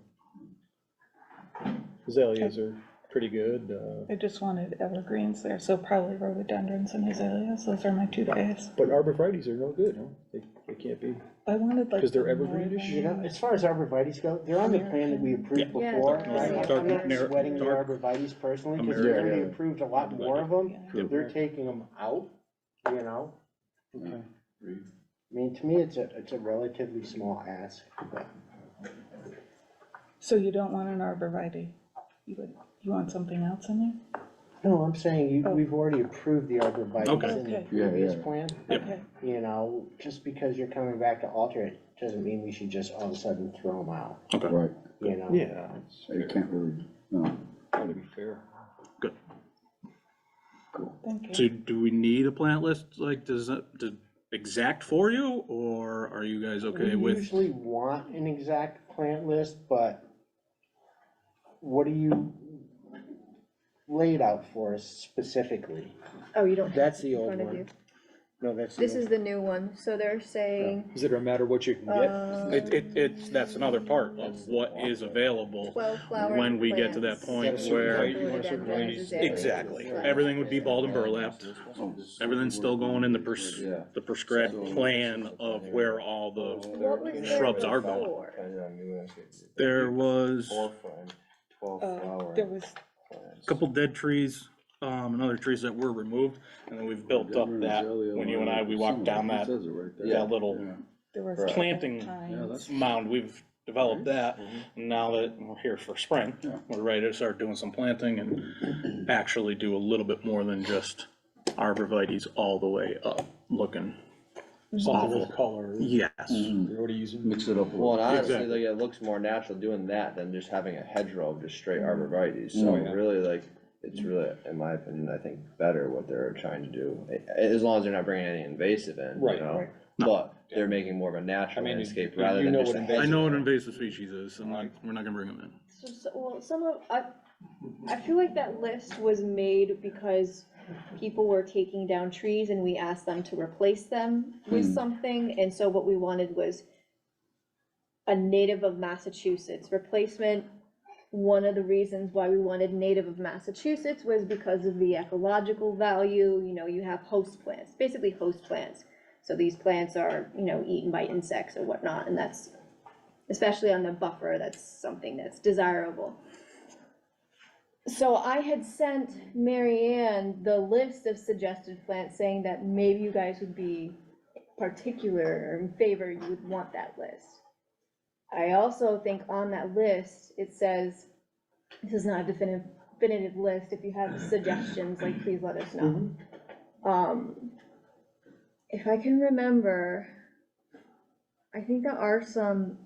Azaleas are pretty good, I just wanted evergreens there, so probably rhododendrons and azaleas, those are my two faves. but arborvitae's are no good, huh? They can't be, I wanted like. 'Cause they're the evergreenish? You know, northern- as far as arborvitae's go, they're on the plan that we approved Yeah, before. dark- I'm dark- not dark- sweating the dark- arborvitae's personally, because American. we already approved a lot more of them. Yeah. They're taking them out, you know? okay. I mean, to me, it's a relatively small ask, but So you don't want an arborvitae? You want something else in there? no, I'm saying Oh. we've already approved the arborvitae's Okay. in the Okay. previous Yeah. plan. Okay, You know, just because you're coming back to alter it, doesn't mean we should just all of a sudden throw them out, Right, you know? Yeah, so you can't really, no. gotta be fair. thank you. So do we need a plant list, like, exact for you, or are you guys okay We with? usually want an exact plant list, but what do you laid out for us specifically? Oh, you don't have That's it the in old front of one. you. No, that's the This old. is the new one, so they're saying, Is it a matter what you can get? That's another part of what is available 12 flowering when we get to that plants. point Is that a where. certain height? You want a certain height? Rhododendrons, azaleas. Exactly, everything would be balled and burlapped, everything's still going in the prescribed plan of where all the What was there shrubs are going. before? There was There was, a couple dead trees, and other trees that were removed, and then we've built up that, when you and I, we walked down that, Says it right there. that little there was. planting pines. mound, we've developed that. Now that we're here for spring, we're ready to start doing some planting and actually do a little bit more than just arborvitae's all the way up, looking Something with awful. color. Yes. Mhm. You're already using. Mix it up a Well, little. and honestly, Exactly. like, it looks more natural doing that than just having a hedgerow of just straight arborvitae's, so Mm. really, like, it's really, in my opinion, I think, better what they're trying to do, as long as they're not bringing any invasive in, you Right, know? right. But they're making more of a natural I mean, landscape you rather than know just what a invasive- I know what hedgerow. invasive species is, and like, we're not gonna bring them in. Well, some of, I feel like that list was made because people were taking down trees and we asked them to replace them with something, and so what we wanted was a native of Massachusetts replacement. One of the reasons why we wanted native of Massachusetts was because of the ecological value, you know, you have host plants, basically host plants. So these plants are, you know, eaten by insects or whatnot, and that's, especially on the buffer, that's something that's desirable. So I had sent Mary Ann the list of suggested plants, saying that maybe you guys would be particular or in favor, you would want that list. I also think on that list, it says, this is not a definitive list, if you have suggestions, like, please let us know. If I can remember, I think there are some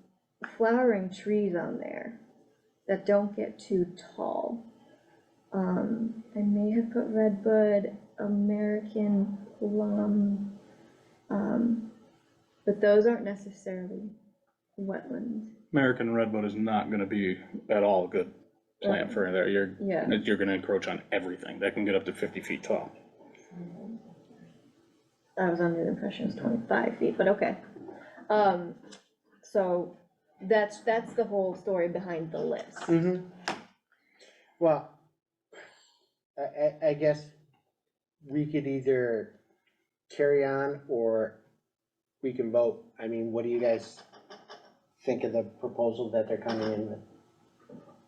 flowering trees on there that don't get too tall. I may have put redbud, American plum, but those aren't necessarily wetlands. American redwood is not gonna be at all a good plant for there, Yeah. you're gonna encroach on everything, that can get up to 50 feet tall. I was under the impression it was 25 feet, but okay. So that's the whole story behind the list. Well, I guess we could either carry on or we can vote. I mean, what do you guys think of the proposal that they're coming in with?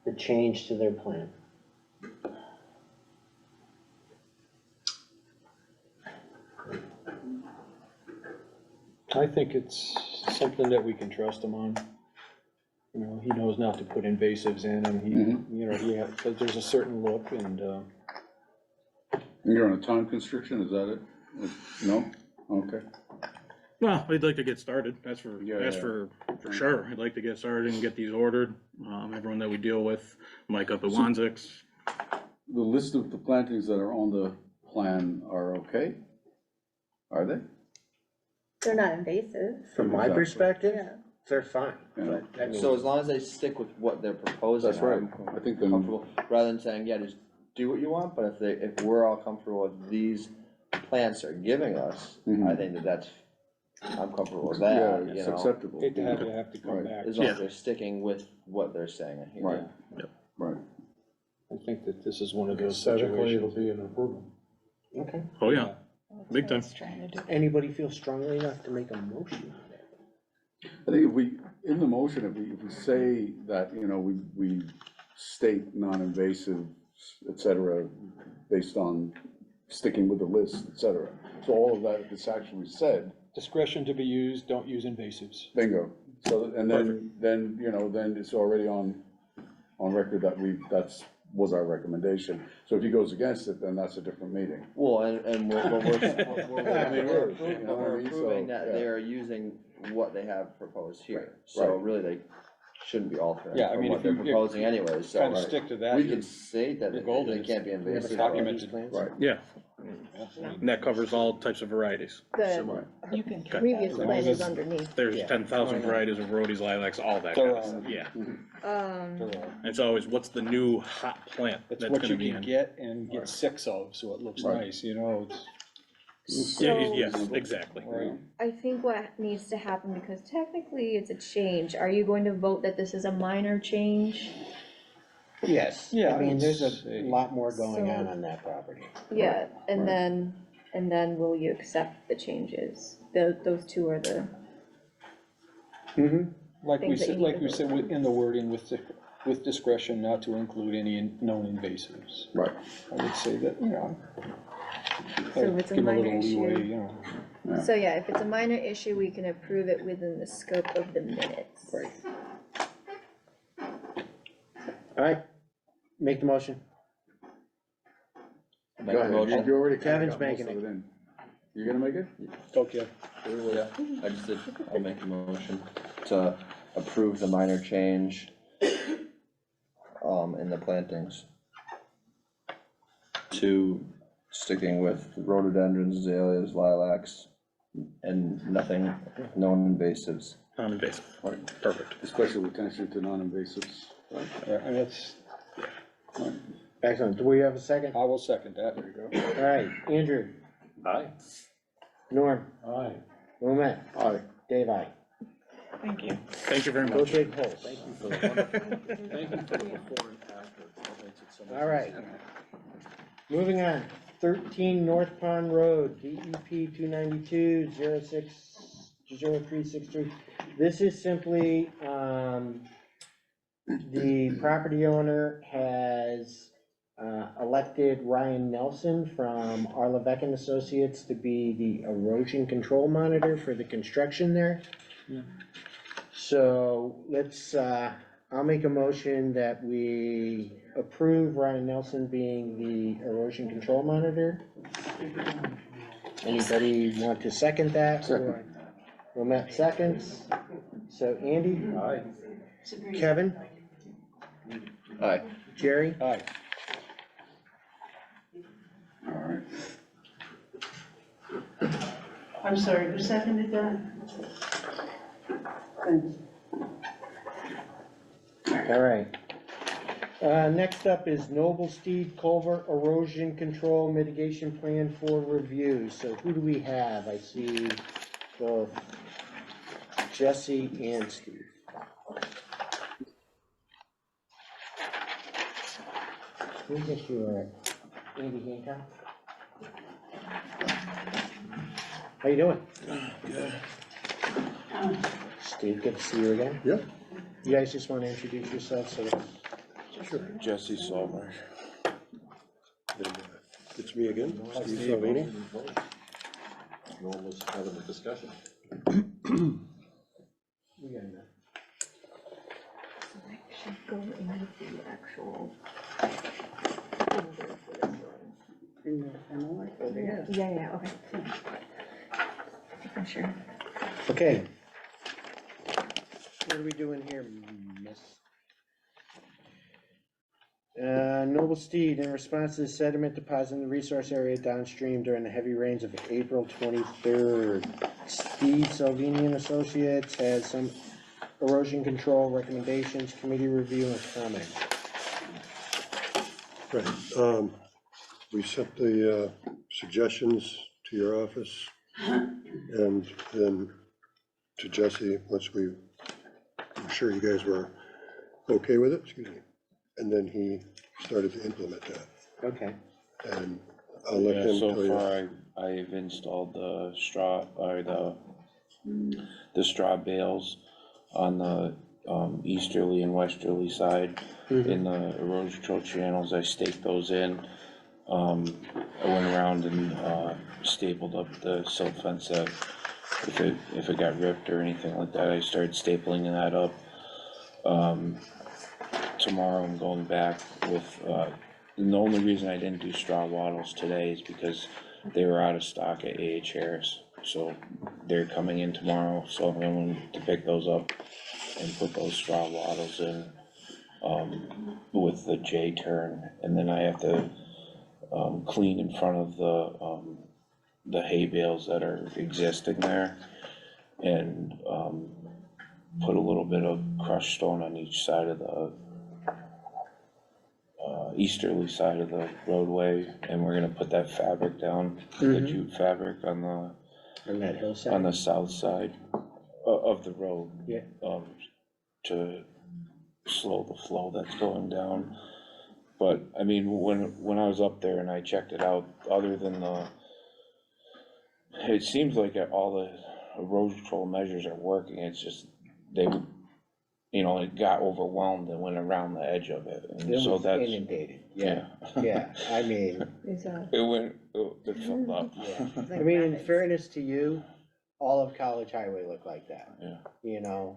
The change to their plan? I think it's something that we can trust him on. You know, he knows not to put invasives in, and he, you know, there's a certain look, and, You're on a time constriction, is that it? No? Okay. Well, we'd like to get started, that's for Yeah. for sure, I'd like to get started and get these ordered, everyone that we deal with, Mike up at Wanzix. The list of the plantings that are on the plan are okay? Are they? They're not invasive. From my Exactly. perspective, Yeah. they're fine, Yeah. but I mean. So as long as they stick with what they're proposing, That's right. I'm I think then, comfortable, rather than saying, yeah, just do what you want, but if we're all comfortable with these plants are giving us, I think that's, I'm comfortable with yeah, that, you it's know? acceptable. hate to have to come Right. back. As long as Yeah. they're sticking with what they're saying here. Right. Right. I think that this is one of those Aesthetically, it'll situations. be an improvement. Okay. Oh, yeah, big time. Anybody feel strongly enough to make a motion on that? I think if we, in the motion, if we say that, you know, we state non-invasive, et cetera, based on sticking with the list, et cetera. So all of that, if it's actually said, Discretion to be used, don't use invasives. bingo. So, and then, you know, then it's already on record that was our recommendation. So if he goes against it, then that's a different meeting. Well, and we're, but we're, I mean, we're you approving, know but what I we're mean? So, approving that yeah. they are using what they have proposed here. So Right. really, they shouldn't be altering Yeah, I from mean, what if they're you proposing anyways, so. Kind of stick to that. We you're- can say that you're they golden. can't be It's invasive. documented. Right. Yeah, and that covers all types of varieties. The You can. previous Okay. plan is underneath. There's Yeah. 10,000 varieties of rhodies, lilacs, all that kind of stuff, yeah. It's always, what's the new hot plant It's that's what gonna you be can in? get and get 6 of, so it looks Right. nice, you know, it's. Yeah, So- yes, exactly. Right. I think what needs to happen, because technically it's a change, are you going to vote that this is a minor change? Yes. Yeah, I mean, there's it's a lot more going So- on that property. Yeah, and Right. then will you accept the changes? Those two are the, Like we Things that said, you like need we to said in the wording, with discretion not to include any known invasives. Right. I would say that, you know. So if it's a give 'em minor little leeway, issue- you know. Yeah. so yeah, if it's a minor issue, we can approve it within the scope of the minutes. Right. All right, make the motion. Make Go a ahead, motion. you already kinda Kevin's got most making of it in. You gonna make it? Okay. Yeah, I just did, I'll make a motion to approve the minor change, in the plantings. To sticking with rhododendrons, azaleas, lilacs, and nothing, no invasives. Non-invasive, perfect. Especially with attention to non-invasives. Right. Yeah, and it's, Excellent. Do we have a second? I will second that, there you go. All right, Andrew, Aye. Norm, Aye. Lumet, Aye. Dave, aye. Thank you. Thank you very Go much. big holes. Thank you for the wonderful, thank you for the before and after. That makes it so much All right. easier. Moving on, 13 North Pond Road, DEP 292-06-0363. This is simply, the property owner has elected Ryan Nelson from Arlebeck and Associates to be the erosion control monitor for the construction there. So let's, I'll make a motion that we approve Ryan Nelson being the erosion control monitor. Anybody want to second that? Second. Lumet seconds. So Andy? Aye. Kevin? Aye. Jerry? Aye. All right. I'm sorry, who seconded that? Thanks. All right. Next up is Noble Steed Culvert Erosion Control Mitigation Plan for review. So who do we have? I see both Jesse and Steve. Who gets you, Andy Hancock? How you doing? Good. Steve, good to see you again. Yep. You guys just want to introduce yourselves, so Sure. Jesse Salmer. It's me again, Steve Salvini. Norm was having a discussion. we got enough. Should go into the actual. Yeah, okay. Making sure. Okay. What are we doing here, miss? Noble Steed, in response to the sediment deposit in the resource area downstream during the heavy rains of April 23rd, Steve Salvini and Associates has some erosion control recommendations, committee review and comment. Right, we sent the suggestions to your office and then to Jesse, once we were sure you guys were okay with it, excuse me. And then he started to implement that, Okay. and I'll let him So tell you. far, I've installed the straw, or the straw bales on the easterly and westerly side. In the erosion control channels, I staked those in. I went around and stapled up the silt fence that if it got ripped or anything like that, I started stapling that up. Tomorrow I'm going back with, and the only reason I didn't do straw wattles today is because they were out of stock at A.H. Harris. So they're coming in tomorrow, so I'm going to pick those up and put those straw wattles in, with the J turn, and then I have to, clean in front of the hay bales that are existing there, and, put a little bit of crushed stone on each side of the easterly side of the roadway, and we're gonna put that fabric down, the jute fabric on that hillside? the south side of the road. Yeah. To slow the flow that's going down. But, I mean, when I was up there and I checked it out, other than it seems like all the erosion control measures are working, it's just, it got overwhelmed and went around the edge of it, and It so was that's. inundated, yeah, yeah, I mean, It filled up. I mean, in fairness to you, all of College Highway looked like that. Yeah. You know,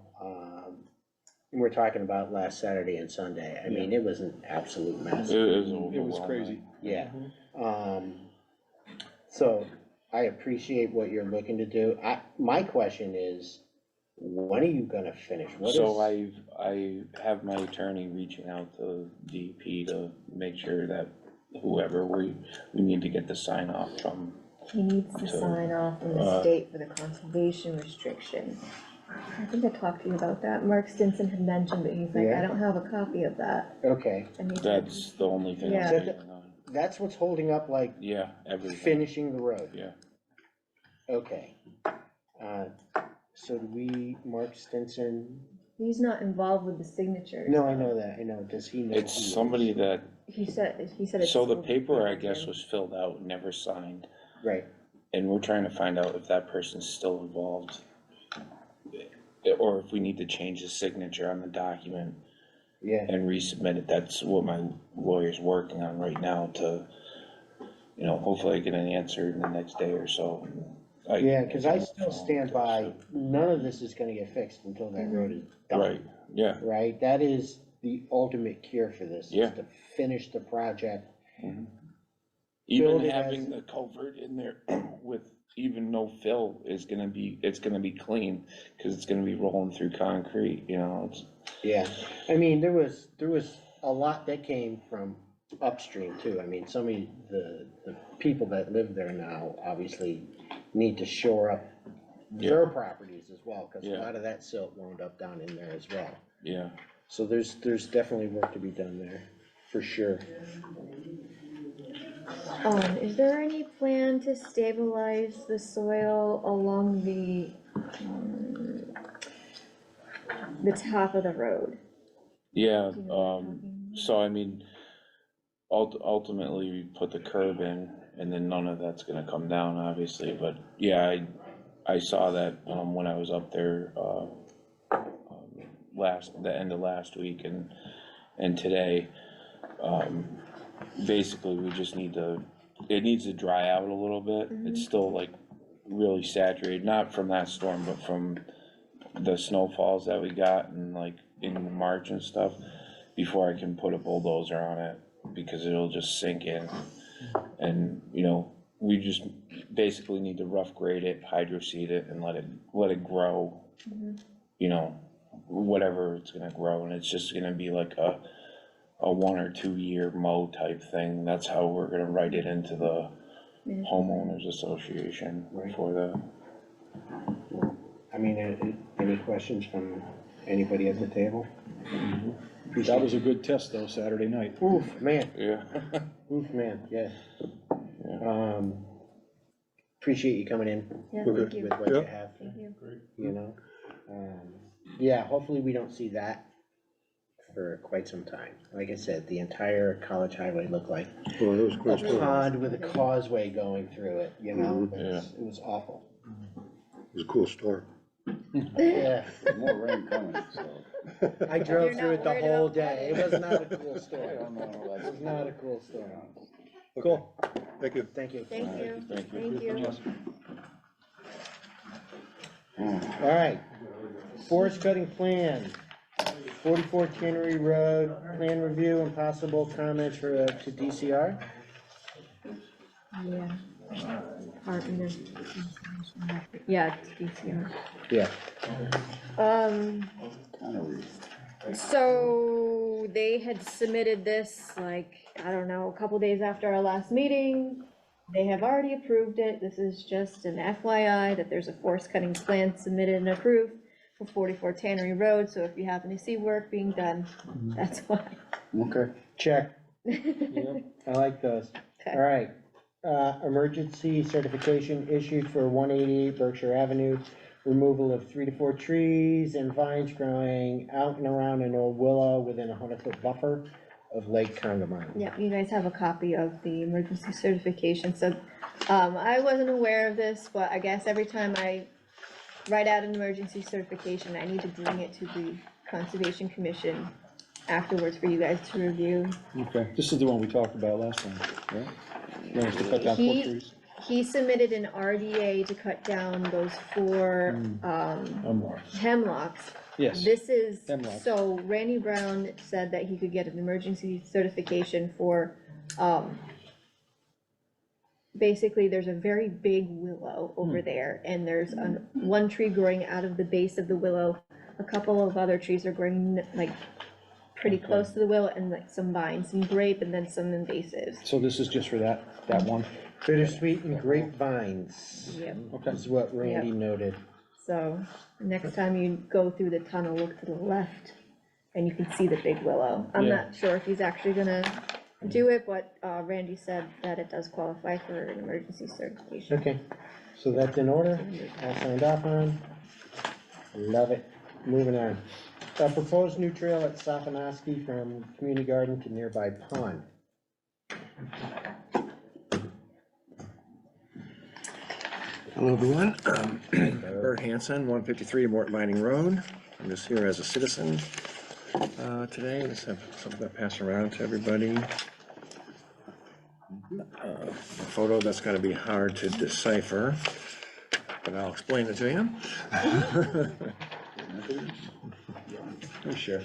we're talking about last Saturday and Sunday, I mean, it was an absolute mess. It was crazy. Yeah, so I appreciate what you're looking to do. My question is, when are you gonna finish? What So is- I have my attorney reaching out to DEP to make sure that whoever we need to get the sign off from. He needs to So, sign off from the state for the conservation restriction. I think I talked to you about that. Mark Stinson had mentioned, but he's like, Yeah. I don't have a copy of that. Okay, And he said, That's the only thing Yeah. I'm waiting on. that's what's holding up, like, Yeah, everything, finishing the road. yeah. Okay. So do we, Mark Stinson, he's not involved with the signatures. no, I know that, I know, does he know? It's who is? somebody that, He said it's. so the still- paper, I guess, was filled out, never signed, Right, and we're trying to find out if that person's still involved. Or if we need to change the signature on the document yeah, and resubmit it. That's what my lawyer's working on right now to, hopefully get an answer in the next day or so. yeah, cause I still stand by, none of this is gonna get fixed until that road is done. Right, yeah, Right, that is the ultimate cure for this, is Yeah. to finish the project. even Build it having as- the culvert in there with even no fill is it's gonna be clean, cause it's gonna be rolling through concrete, it's. Yeah, I mean, there was a lot that came from upstream too. I mean, some of the people that live there now obviously need to shore up their properties as well, cause a Yeah. lot of that silt wound up down in there as well. Yeah, So there's definitely work to be done there, for sure. Is there any plan to stabilize the soil along the top of the road? yeah, Do you know what I'm talking so I mean, ultimately, we put the curb in, and then none of that's gonna come down, obviously, but, yeah, I saw that, when I was up there, the end of last week and today. Basically, we just it needs to dry out a little bit, it's still like really saturated, not from that storm, but from the snowfalls that we got and like in March and stuff, before I can put a bulldozer on it, because it'll just sink in. And, we just basically need to rough grade it, hydro seed it, and let it grow. Whatever it's gonna grow, and it's just gonna be like a 1 or 2 year mow type thing. That's how we're gonna write it into the homeowners association for the. I mean, any questions from anybody at the table? That was a good test though, Saturday night. Oof, man, Yeah. oof, man, yeah. Appreciate you coming in. Yeah, with thank you. with what you have, Thank you. you know? Yeah, hopefully we don't see that for quite some time. Like I said, the entire College Highway looked like Well, it was a quite cool. pond with a causeway going through it, you know? Yeah. It was awful. It was a cool start. Yeah, More rain coming, so. I drove You're through not it the worried whole about day. It weather? was not a cool story. It was not a cool story. Cool, Thank you. thank you. Thank you, Thank you. thank you. All right, forest cutting plan, 44 Tannery Road, plan review and possible comments for, to DCR. Yeah. Department of Conservation. Yeah, it's DCR. Yeah. So they had submitted this, like, I don't know, a couple days after our last meeting. They have already approved it. This is just an FYI that there's a forest cutting plan submitted and approved for 44 Tannery Road. So if you happen to see work being done, that's why. Okay. Check. I like those. Okay. All right, emergency certification issued for 188 Berkshire Avenue. Removal of 3 to 4 trees and vines growing out and around an old willow within a 100-foot buffer of Lake Congamon. Yeah, you guys have a copy of the emergency certification, so, I wasn't aware of this, but I guess every time I write out an emergency certification, I need to bring it to the Conservation Commission afterwards for you guys to review. Okay, this is the one we talked about last time, right? That was to cut down He- four trees. he submitted an RDA to cut down those 4, hemlocks. Yes, This is, hemlock. so Randy Brown said that he could get an emergency certification for, basically, there's a very big willow over there, and there's one tree growing out of the base of the willow. A couple of other trees are growing like pretty close to the willow, and like some vines, some grape, and then some invasives. So this is just for that one? Bittersweet and grapevines. Yep. Okay. Is what Randy noted. So next time you go through the tunnel, look to the left, and you can see the big willow. I'm Yeah. not sure if he's actually gonna do it, but Randy said that it does qualify for an emergency certification. Okay, so that's in order, all signed off on. Love it, moving on. A proposed new trail at Safanoski from community garden to nearby pond. Hello, everyone. Bert Hanson, 153 Mort Mining Road. I'm just here as a citizen today. Let's have something to pass around to everybody. A photo that's going to be hard to decipher, but I'll explain it to you. Oh, sure.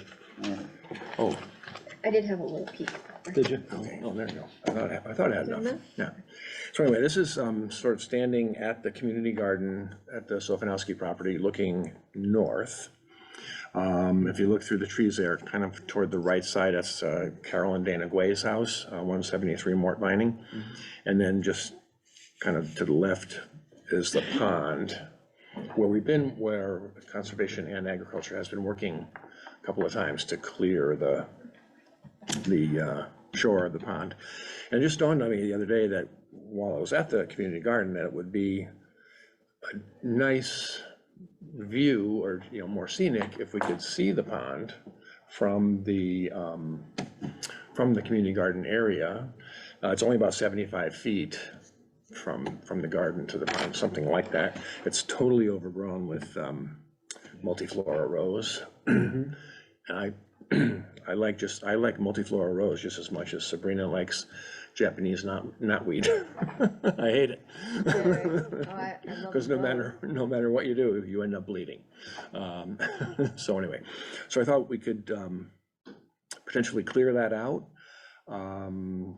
Oh, I did have a little peek. Did you? okay. Oh, there you go. I thought I had enough. Enough? Yeah. So anyway, this is sort of standing at the community garden at the Sofinowski property, looking north. If you look through the trees there, kind of toward the right side, that's Carol and Dana Guay's house, 173 Mort Mining. And then just kind of to the left is the pond, where Conservation and Agriculture has been working a couple of times to clear the shore of the pond. And it just dawned on me the other day that while I was at the community garden, that it would be a nice view, or more scenic, if we could see the pond from the community garden area. It's only about 75 feet from the garden to the pond, something like that. It's totally overgrown with multiflora rose. And I like multiflora rose just as much as Sabrina likes Japanese knotweed. I hate it. Because no matter what you do, you end up bleeding. So anyway, so I thought we could potentially clear that out, and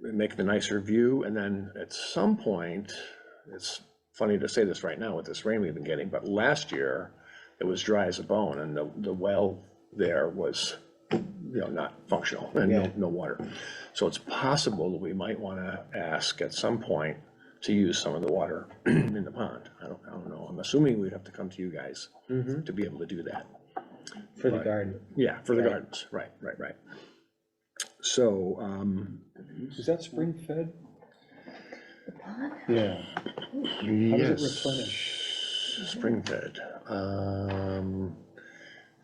make the nicer view, and then at some point, it's funny to say this right now with this rain we've been getting, but last year it was dry as a bone, and the well there was not functional, and no water. So it's possible that we might want to ask at some point to use some of the water in the pond. I don't know. I'm assuming we'd have to come to you guys to be able to do that. For the garden. Yeah, for the gardens, right. So, is that spring fed? yeah. How does it replenish? Spring fed.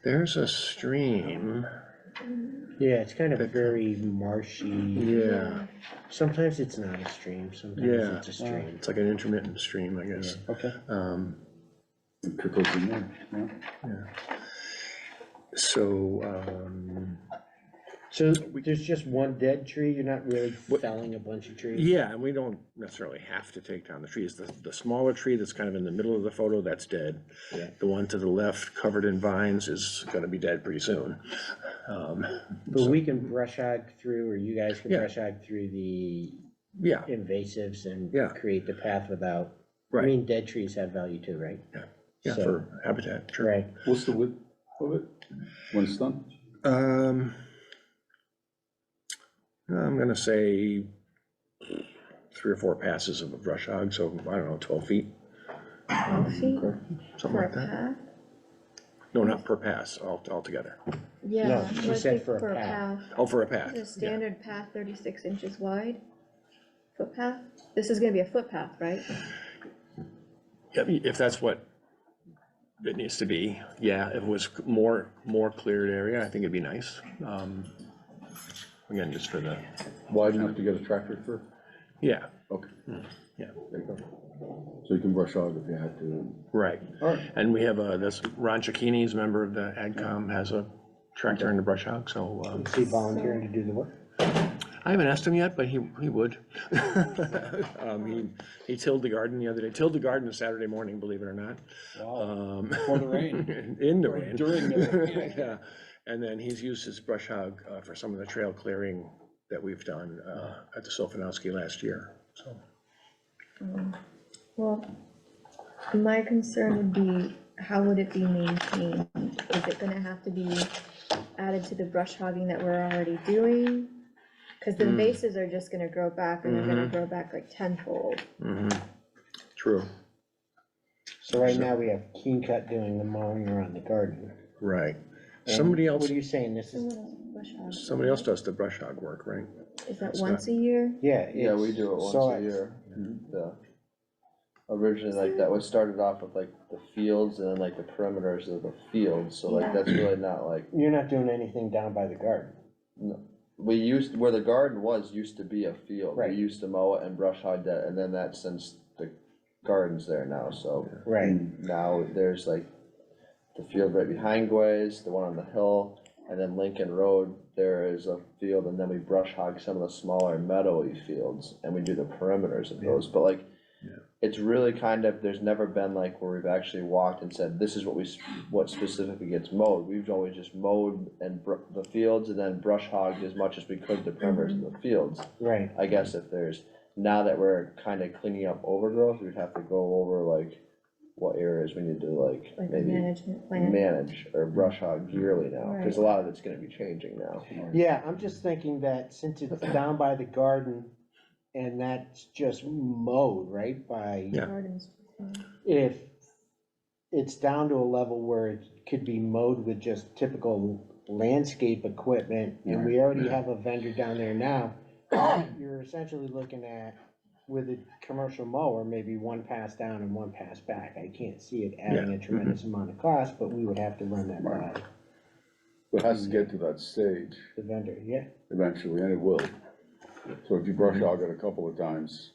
There's a stream. Yeah, it's kind of very marshy. Yeah. Sometimes it's not a stream, sometimes Yeah. it's a stream. It's like an intermittent stream, I guess. Okay. It trickles in there, Yeah. So, So there's just one dead tree, you're not really felling a bunch of trees? yeah, and we don't necessarily have to take down the trees. The smaller tree that's kind of in the middle of the photo, that's dead. Yeah. The one to the left, covered in vines, is gonna be dead pretty soon. But we can brush hog through, or you guys can Yeah. brush hog through the Yeah, invasives and Yeah. create the path without, I right, mean, dead trees have value too, right? yeah, So- for habitat, sure. Right. What's the width of it when it's done? I'm gonna say 3 or 4 passes of a brush hog, so I don't know, 12 feet, 12 feet something for a like that. path? No, not per pass, altogether. Yeah, No, she I said think for a for a path. path. Oh, for a path. The yeah. standard path, 36 inches wide. Footpath? This is gonna be a footpath, right? Yeah, if that's what it needs to be, yeah, if it was more cleared area, I think it'd be nice. Again, just for the, Wide enough to get a tractor through? yeah, Okay. yeah, There you go. So you can brush hog if you had to. right. All right. And we have this, Ron Cicchini's member of the AgCom, has a tractor and a brush hog, so, Is he volunteering to do the work? I haven't asked him yet, but he would. He tilled the garden the other day, tilled the garden Saturday morning, believe it or not. Wow, before the rain. In the Or rain. during the rain. Yeah, and then he's used his brush hog for some of the trail clearing that we've done at the Sofinowski last year, so. Well, my concern would be, how would it be maintained? Is it gonna have to be added to the brush hogging that we're already doing? Cause the invasives are just gonna grow back, and they're gonna grow back like tenfold. True. So right now, we have Keen Cut doing the mowing around the garden. Right. And Somebody else, What are you saying, this is, somebody else does the brush hog work, right? Is that It's once a year? yeah. Yeah, we it's- do it once so a year, yeah. Originally, like, that was started off with like the fields and then like the perimeters of the fields, so like, that's really not like, You're not doing anything down by the garden. we used, where the garden was, used to be a field. Right. We used to mow it and brush hog that, and then that, since the garden's there now, so. Right. Now, there's like the field right behind Gway's, the one on the hill, and then Lincoln Road, there is a field, and then we brush hog some of the smaller meadowy fields, and we do the perimeters of those, but like, it's really kind of, there's never been like where we've actually walked and said, this is what specifically gets mowed. We've always just mowed and the fields and then brush hogged as much as we could the perimeters of the fields. Right. I guess if there's, now that we're kind of cleaning up overgrowth, we'd have to go over like what areas we need to like Like a maybe management plan? manage or brush hog yearly now, because a lot of it's gonna be changing now. Yeah, I'm just thinking that since it's down by the garden, and that's just mowed, right, by. Yeah. Gardens. If it's down to a level where it could be mowed with just typical landscape equipment, and we already have a vendor down there now, you're essentially looking at, with a commercial mower, maybe one pass down and one pass back. I can't see it adding a tremendous amount of cost, but we would have to run that by It has to get to that stage the vendor, yeah. eventually, and it will. So if you brush hog it a couple of times,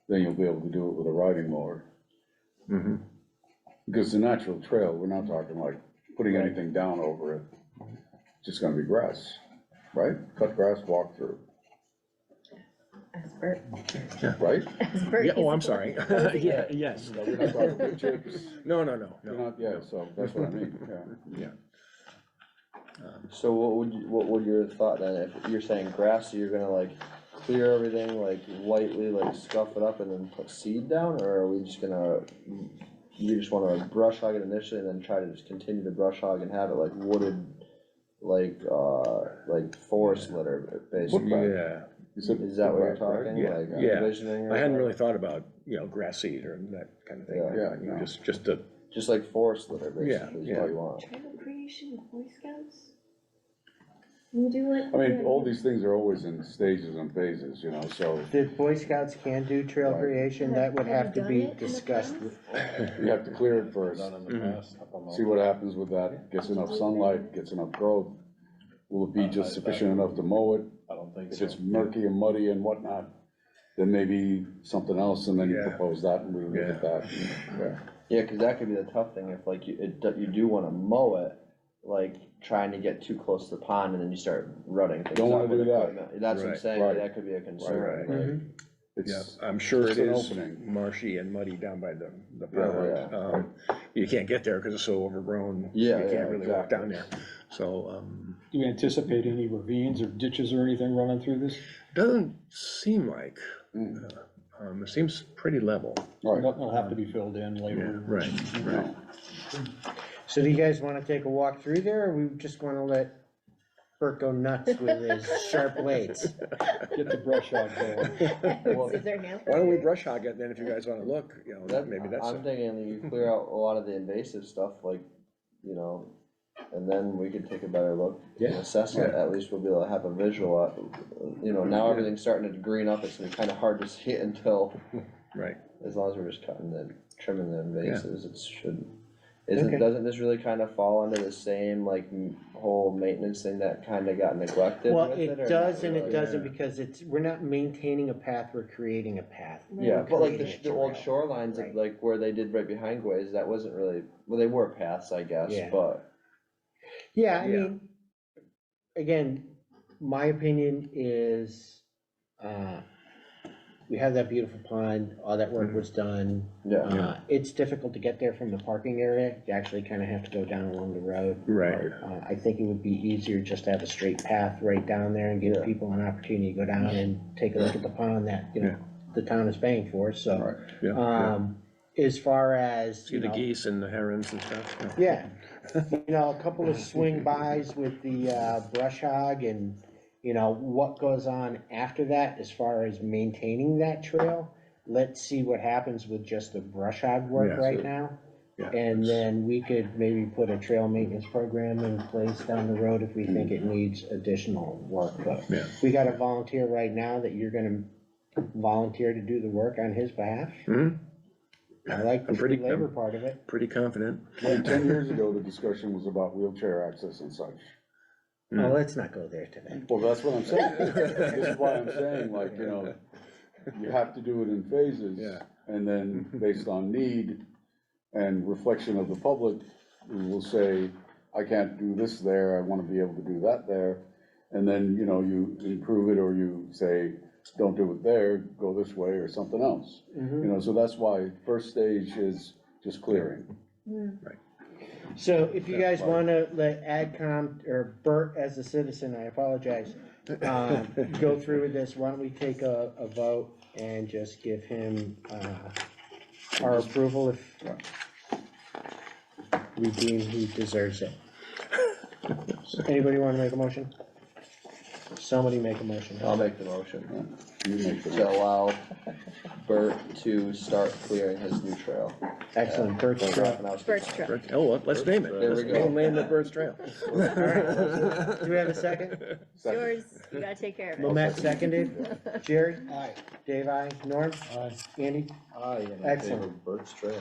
then you'll be able to do it with a riding mower. Because the natural trail, we're not talking like putting anything down over it. It's just gonna be grass, right? Cut grass, walk through, As Bert, right? as Bert Yeah, oh, is I'm sorry. Yeah, yes. No, we're not talking wood chips. No. You're not, yeah, so that's what I mean, yeah. Yeah. So what would your thought then, if you're saying grass, so you're gonna like clear everything, like lightly, like scuff it up and then put seed down, or are we just gonna, you just wanna brush hog it initially and then try to just continue to brush hog and have it like wooded, like forest litter, basically? Yeah. Is that what you're talking, Yeah, like yeah. envisioning? I hadn't really thought about, grass seed or that kind of thing. Yeah. You know, just to, Just like forest litter, Yeah, basically, is yeah. what you want. trail creation with Boy Scouts? You do it? I mean, all these things are always in stages and phases, so The Boy Scouts can do trail Right. creation, that would Have have to you be done it in the discussed past? with. you have to clear it first. Done in the past, up on the- See what happens with that, gets enough sunlight, gets enough growth. Will it be just sufficient enough to mow it? I don't think If so. it's murky and muddy and whatnot, then maybe something else, and then you Yeah. propose that, and we look at that. Yeah. Yeah, cause that could be the tough thing, if like you do wanna mow it, like trying to get too close to the pond and then you start rutting things Don't wanna up with do that. equipment. That's what I'm Right, saying, right. that could be a concern, Right. like, yeah, It's, I'm sure it's it an is opening. marshy and muddy down by the Yeah, pond. You can't get there because it's so overgrown. Yeah, You yeah, can't really walk exactly. down there. So, Do you anticipate any ravines or ditches or anything running through this? doesn't seem like, it seems pretty level. Right. That'll have to be filled in later. Right. So do you guys wanna take a walk through there, or we just wanna let Bert go nuts with his sharp blades? Get the brush hog going. Is there now? Why don't we brush hog it then if you guys wanna look, that, maybe that's. I'm thinking that you clear out a lot of the invasive stuff, like, and then we could take a better look and Yeah. assess it, at least we'll be able to have a visual, now everything's starting to green up, it's gonna be kinda hard to see it until, Right. as long as we're just trimming the invasives, it should. Okay. Doesn't this really kind of fall under the same, like, whole maintenance thing that kind of got neglected Well, with it or not does and it really? doesn't, because we're not maintaining a path, we're creating a path. Yeah, but like Creating a the old trail. shorelines, Right. of like where they did right behind Gway's, that wasn't really, well, they were paths, I guess, Yeah. but. Yeah, I Yeah. mean, again, my opinion is, we have that beautiful pond, all that work was done. Yeah. It's difficult to get there from the parking area, you actually kind of have to go down along the road. Right. I think it would be easier just to have a straight path right down there and give people an opportunity to go down and take a look at the pond that, you know, the town is paying for, so. As far as, See you the know, geese and the herons and stuff. yeah, you know, a couple of swing bys with the brush hog and, you know, what goes on after that as far as maintaining that trail. Let's see what happens with just the brush hog work Yeah. right now. Yeah. And then we could maybe put a trail maintenance program in place down the road if we think it needs additional work. But Yeah. we got a volunteer right now that you're gonna volunteer to do the work on his behalf. Mhm. I like the I'm pretty- free labor part of it. Pretty confident. Well, 10 years ago, the discussion was about wheelchair access and such. Oh, let's not go there today. Well, that's what I'm saying. This is why I'm saying, like, you know, you have to do it in phases. Yeah. And then, based on need and reflection of the public, we will say, I can't do this there, I wanna be able to do that there. And then, you know, you improve it, or you say, don't do it there, go this way, or something else. You know, so that's why first stage is just clearing. So if you guys wanna let AdCom, or Bert as a citizen, I apologize, go through with this, why don't we take a vote and just give him, our approval if we deem he deserves it. Anybody wanna make a motion? Somebody make a motion. I'll make the motion You make the- to allow Bert to start clearing his new trail. Excellent, Bert's So trail. Raffinowski- Birch Trail. Oh, well, let's name it. There we Let's go. name it Bird's Trail. Do we have a second? Yours, you gotta take care of it. Mamet seconded, Jerry? Aye. Dave, aye, Norm? Aye. Andy? Aye, and Excellent. Bird's Trail.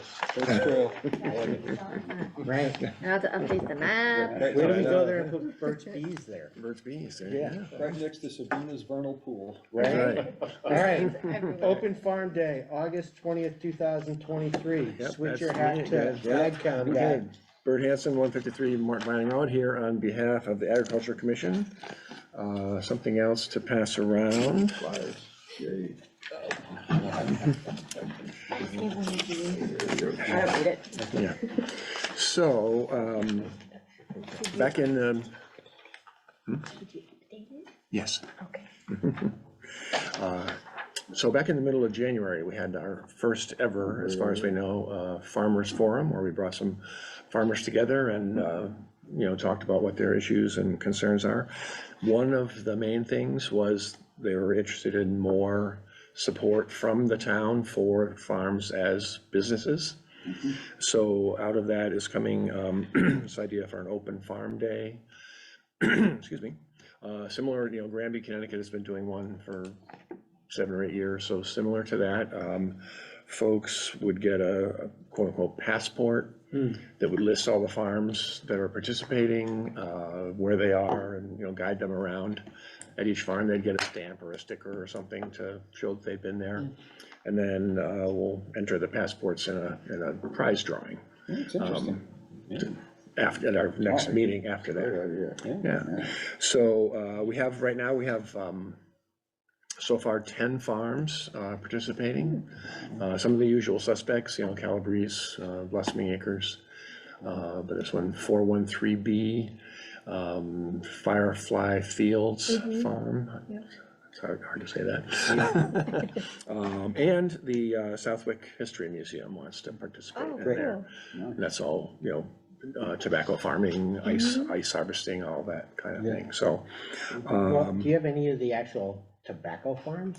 Right. Now have to update the map. Where do we go there and put Bert's bees there? Bird's bees, there Yeah. you go. Right next to Sabina's vernal pool. Right? All right, Everywhere. Open Farm Day, August 20th, 2023. Yep, Switch your that's hat me, to yeah. AdCom Okay, guy. Bert Hanson, 153 Martin Vining Road, here on behalf of the Agriculture Commission. Something else to pass around. I don't need it. Yeah. So, back in, yes. Okay. So back in the middle of January, we had our first ever, as far as we know, Farmers Forum, where we brought some farmers together and, you know, talked about what their issues and concerns are. One of the main things was they were interested in more support from the town for farms as businesses. So out of that is coming this idea for an open farm day. Excuse me. Similar, you know, Granby, Connecticut has been doing one for 7 or 8 years, so similar to that. Folks would get a quote-unquote passport that would list all the farms that are participating, where they are, and, you know, guide them around. At each farm, they'd get a stamp or a sticker or something to show that they've been there. And then we'll enter the passports in a prize drawing. That's interesting. After, at our next meeting after that. Yeah. So we have, right now, we have so far 10 farms participating. Some of the usual suspects, you know, Calabrese, Blossoming Acres, but this one, 413B, Firefly Fields Farm. It's hard to say that. And the Southwick History Museum wants to participate in there. And that's all, you know, tobacco farming, ice harvesting, all that kind of thing, so. Well, do you have any of the actual tobacco farms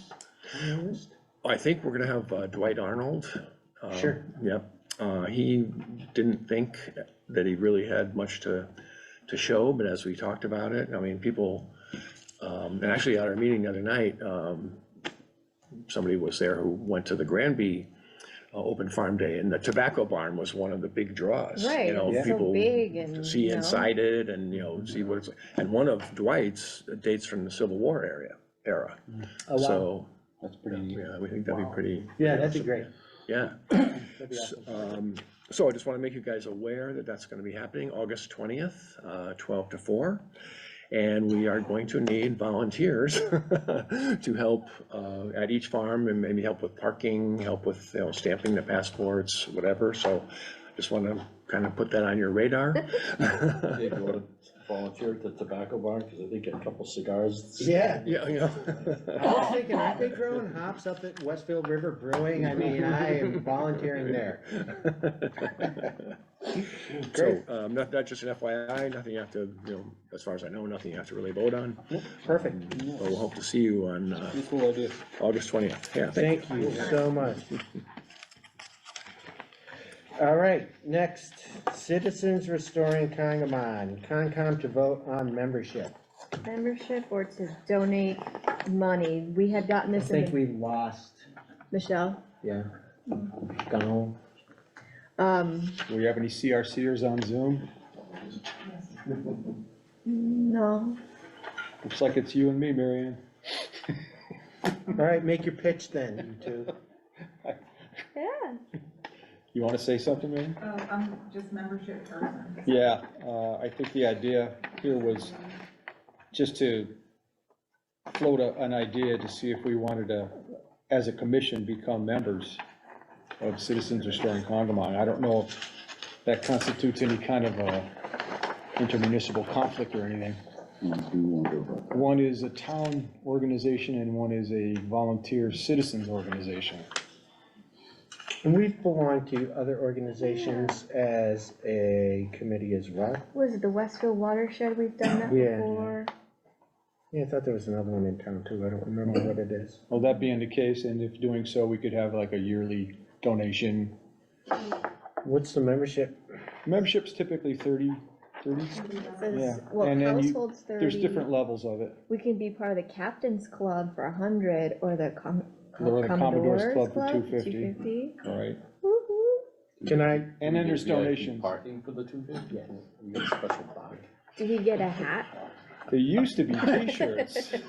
on your list? I think we're gonna have Dwight Arnold. Sure. Yep. He didn't think that he really had much to show, but as we talked about it, I mean, people, and actually at our meeting the other night, somebody was there who went to the Granby Open Farm Day, and the tobacco barn was one of the big draws. Right, You know, it's so people big and, see you know. inside it and, you know, see what it's, and one of Dwight's dates from the Civil War era. Oh, wow. So, That's pretty neat. yeah, we think that'd be pretty. Yeah, that'd be great. Yeah. That'd be awesome. So I just want to make you guys aware that that's going to be happening August 20th, 12 to 4. And we are going to need volunteers to help at each farm and maybe help with parking, help with, you know, stamping the passports, whatever. So just want to kind of put that on your radar. They go to volunteer at the tobacco barn, because I think get a couple cigars. Yeah. Yeah, you know. I was thinking, aren't they growing hops up at Westfield River Brewing? I mean, I am volunteering there. So, not just an FYI, nothing you have to, you know, as far as I know, nothing you have to really vote on. Perfect. But we'll hope to see you on Cool idea. August 20th. Yeah, Thank you so much. All right, next, Citizens Restoring Congamon, Concom to vote on membership. Membership or to donate money. We had gotten I this in think the, we lost, Michelle. yeah, gone. Do we have any CRCers on Zoom? No. Looks like it's you and me, Marianne. All right, make your pitch then, you two. Yeah. You want to say something, Marianne? Oh, I'm just membership person. Yeah, I think the idea here was just to float an idea to see if we wanted to, as a commission, become members of Citizens Restoring Congamon. I don't know if that constitutes any kind of a intermunicipal conflict or anything. One is a town organization and one is a volunteer citizens organization. And we've belonged to other organizations as a committee as well. Was it the Westfield Watershed? We've done that Yeah. before. Yeah, I thought there was another one in town too, I don't remember what it is. Well, that being the case, and if doing so, we could have like a yearly donation. What's the membership? Membership's typically 30. It says, Yeah, well, and then households 30. there's different levels of it. We can be part of the Captain's Club for 100 or the Or the Commodore's Club for 250. 250. All right, Woo-hoo. Can I, and then there's VIP donations. Parking for the 250? We get a special dock. Do we get a hat? There used to be t-shirts. There used to be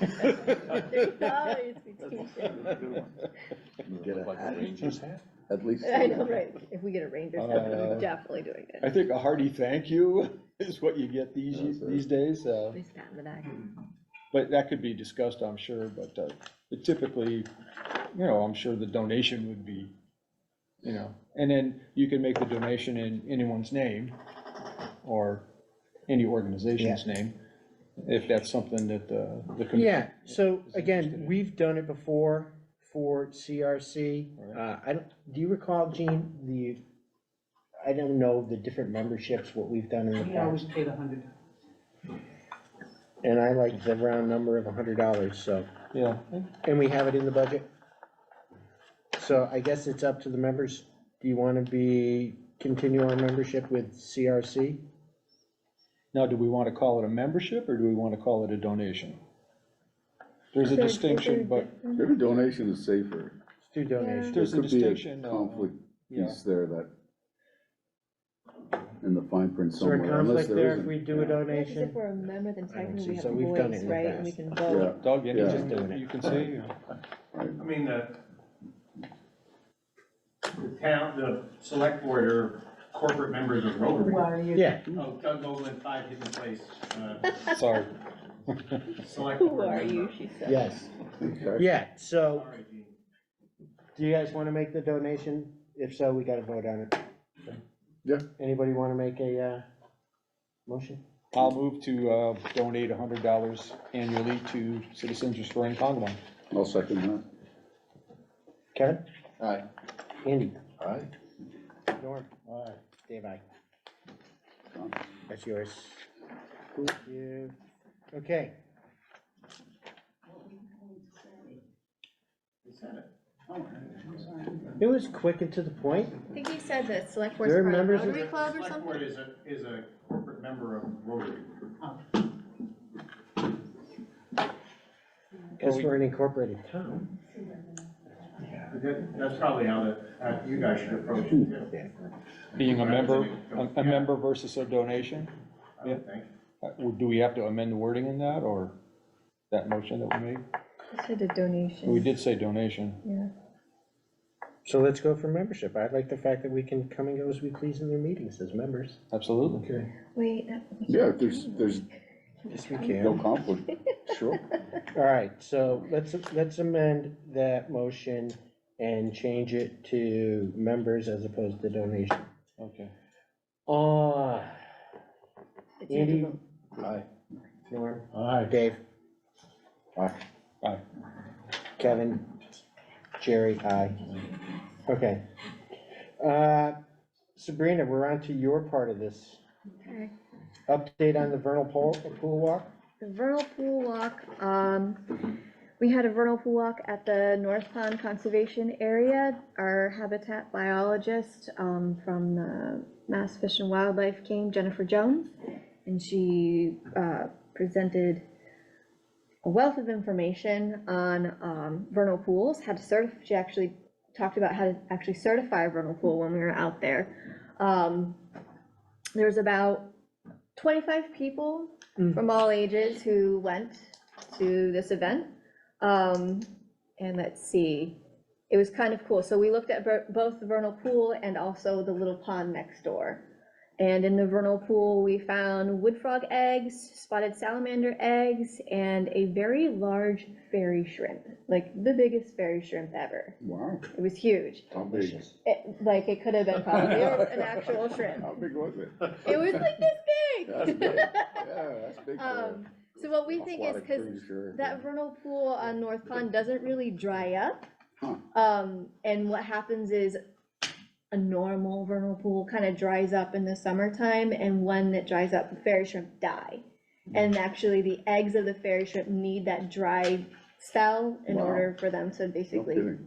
t-shirts. Get a Like hat. a Rangers hat? At least. I know, right? If we get a Rangers hat, we're definitely doing I it. think a hearty thank you is what you get these days. Please pat in the back. But that could be discussed, I'm sure, but typically, you know, I'm sure the donation would be, you know, and then you can make the donation in anyone's name or any organization's name, if that's something that the commission. yeah, so again, we've done it before for CRC. Do you recall, Gene, I don't know the different memberships, what we've done in the We always past. paid 100. And I like the round number of $100, so, Yeah, and we have it in the budget. So I guess it's up to the members. Do you want to continue our membership with CRC? now, do we want to call it a membership or do we want to call it a donation? There's a distinction, but Maybe donation is safer. Let's do donations. there's a There could be distinction. conflict yeah. piece there that, in the fine print Is there a somewhere, unless conflict there there isn't. if we do a Yeah, 'cause donation? if we're a member, then technically see, we have so a we've done it voice, in the right? And we past. can Yeah. vote. Doug, anything Just doing that it. you can say? I mean, the town, the select board are corporate members of Rotary. Who are you? Yeah, Oh, Doug Nolan, 5 Hidden Place, Sorry. select Who board are member. you, she said. yes. Okay. Yeah, so Sorry, Gene. do you guys want to make the donation? If so, we got to vote on it. Yeah. Anybody want to make a motion? I'll move to donate $100 annually to Citizens Restoring Congamon. I'll second that. Kevin? Aye. Andy? Aye. Norm? Aye. Dave, aye. Done. That's yours. Thank you. Okay. It was quick and to the point. I think you said that select board's They're part of the members of Rotary the- Club or Select something? board is a corporate member of Rotary. Because we're an incorporated town. That's probably how you guys should approach it too. Being a member, a member versus a donation? I would think. Do we have to amend the wording in that, or that motion that we made? I said a donation. We did say donation. Yeah. So let's go for membership. I like the fact that we can come and go as we please in their meetings as members. Absolutely. Okay. Wait. Yeah, there's Yes, we No can. conflict, sure. All right, so let's amend that motion and change it to members as opposed to donation. Okay. It's your Andy? vote. Aye. Norm? Aye. Dave? Aye. Aye. Kevin? Jerry? Aye. Okay. Sabrina, we're on to your part of this. Okay. Update on the vernal pool walk? The vernal pool walk, we had a vernal pool walk at the North Pond Conservation Area. Our habitat biologist, from the Mass Fish and Wildlife came, Jennifer Jones, and she, presented a wealth of information on, vernal pools, she actually talked about how to actually certify a vernal pool when we were out there. There's about 25 people from all ages who went to this event. And let's see, it was kind of cool. So we looked at both the vernal pool and also the little pond next door. And in the vernal pool, we found wood frog eggs, spotted salamander eggs, and a very large fairy shrimp, like the biggest fairy shrimp ever. Wow. It was huge. How big? It could have been probably an actual shrimp. How big was it? It was like this big. That's big. Yeah, that's big. So what we think is, because that vernal pool on North Pond doesn't really dry up. And what happens is a normal vernal pool kind of dries up in the summertime, and when it dries up, the fairy shrimp die. And actually the eggs of the fairy shrimp need that dry spell in order for them to basically,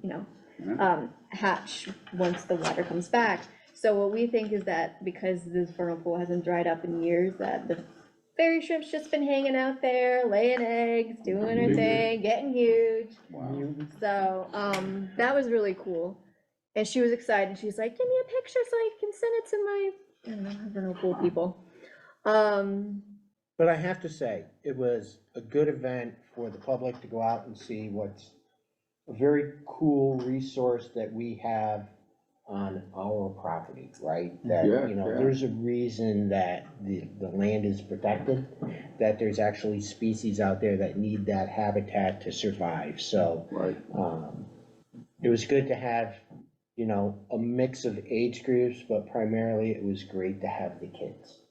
hatch once the water comes back. So what we think is that because this vernal pool hasn't dried up in years, that the fairy shrimp's just been hanging out there, laying eggs, doing her thing, getting huge. Wow. So, that was really cool. And she was excited. She's like, give me a picture so I can send it to my, I don't know, vernal pool people. But I have to say, it was a good event for the public to go out and see what's a very cool resource that we have on our property, right? That, Yeah, you know, yeah. there's a reason that the land is protected, that there's actually species out there that need that habitat to survive, so. Right. It was good to have, you know, a mix of age groups, but primarily it was great to have the kids.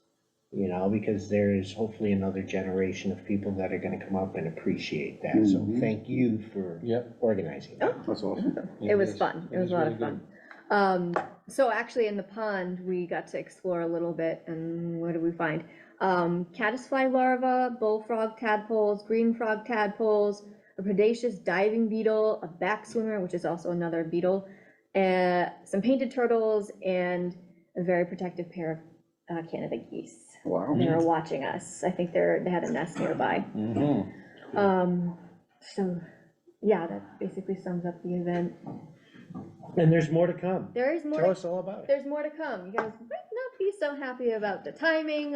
You know, because there's hopefully another generation of people that are gonna come up and appreciate that, so thank you for organizing that. That's awesome. It was fun. It was a lot of fun. So actually in the pond, we got to explore a little bit, and what did we find? Caddisfly larvae, bullfrog tadpoles, green frog tadpoles, a predaceous diving beetle, a back swimmer, which is also another beetle, some painted turtles, and a very protective pair of Canada geese. Wow. They were watching us. I think they had a nest nearby. So, yeah, that basically sums up the event. And there's more to come. There is more. Tell us all about it. There's more to come. You guys might not be so happy about the timing.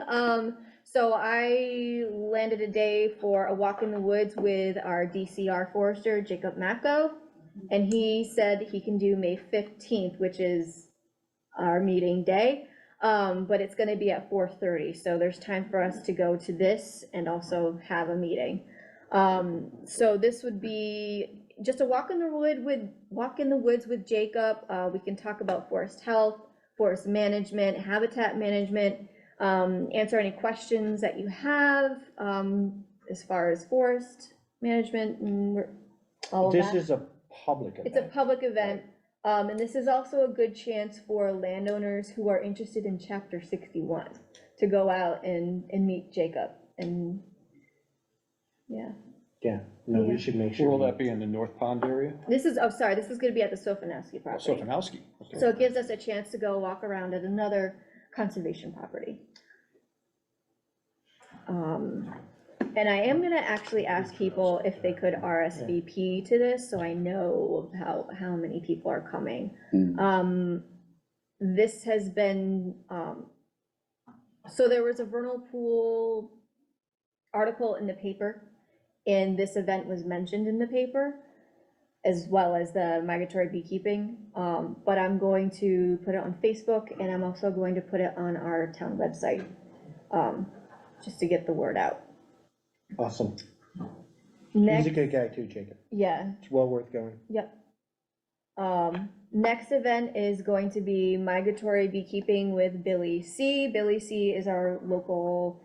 So I landed a day for a walk in the woods with our DCR forester, Jacob Macko, and he said he can do May 15th, which is our meeting day. But it's gonna be at 4:30, so there's time for us to go to this and also have a meeting. So this would be just a walk in the woods with Jacob. We can talk about forest health, forest management, habitat management, answer any questions that you have, as far as forest management and all of that. This is a public event. It's a public event, and this is also a good chance for landowners who are interested in Chapter 61 to go out and meet Jacob, and, yeah. Yeah, no, we should make sure. Where will that be, in the North Pond area? This is gonna be at the Sofinowski property. Sofinowski, okay. So it gives us a chance to go walk around at another conservation property. And I am gonna actually ask people if they could RSVP to this, so I know how many people are coming. This has been, so there was a vernal pool article in the paper, and this event was mentioned in the paper, as well as the migratory beekeeping. But I'm going to put it on Facebook, and I'm also going to put it on our town website, just to get the word out. Awesome. He's Next, a good guy too, Jacob. yeah, It's well worth going. yep. Next event is going to be migratory beekeeping with Billy C. Billy C is our local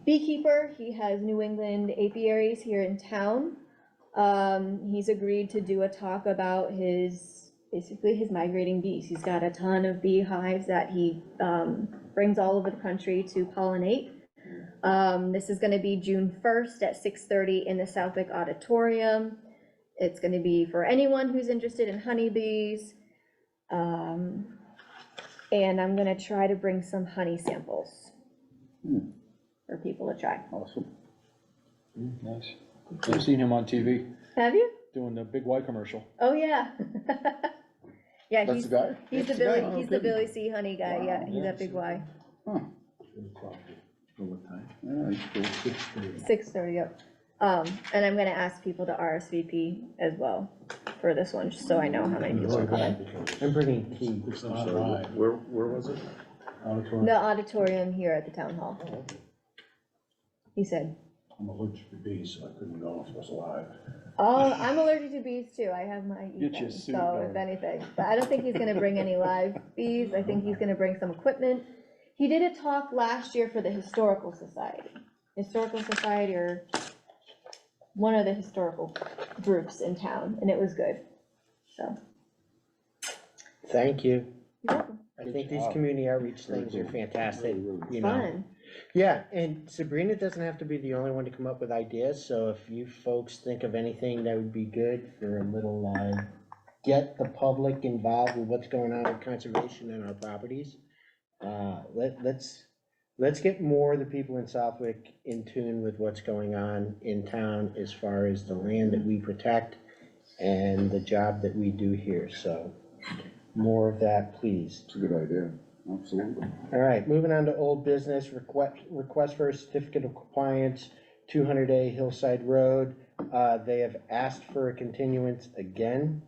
beekeeper. He has New England apiaries here in town. He's agreed to do a talk about basically his migrating bees. He's got a ton of beehives that he brings all over the country to pollinate. This is gonna be June 1st at 6:30 in the Southwick Auditorium. It's gonna be for anyone who's interested in honeybees. And I'm gonna try to bring some honey samples for people to try. Awesome. Nice. I've seen him on TV Have you? doing the Big Y commercial. Oh, yeah. Yeah, That's he's, the guy? he's the That's the guy? Billy, Oh, he's the good. Billy C. Honey guy, Wow, yeah, he's yeah. at Big Y. Huh. What time? Yeah, that's cool. 6:30, yep. And I'm gonna ask people to RSVP as well for this one, just so I know how many people are coming. I'm bringing tea. I'm sorry, where was it? The auditorium here at the town hall. He said, I'm allergic to bees, so I couldn't go if I was alive. oh, I'm allergic to bees too, I have my Get your Ethan, suit so if on. anything. But I don't think he's gonna bring any live bees, I think he's gonna bring some equipment. He did a talk last year for the Historical Society. Historical Society, or one of the historical groups in town, and it was good, so. Thank you. You're welcome. I think these community outreach things are fantastic, you know. Fun. Yeah, and Sabrina doesn't have to be the only one to come up with ideas, so if you folks think of anything that would be good for a little, get the public involved with what's going on with conservation and our properties, let's get more of the people in Southwick in tune with what's going on in town as far as the land that we protect and the job that we do here, so more of that, please. It's a good idea, absolutely. All right, moving on to old business, request for a certificate of compliance, 200A Hillside Road. They have asked for a continuance again.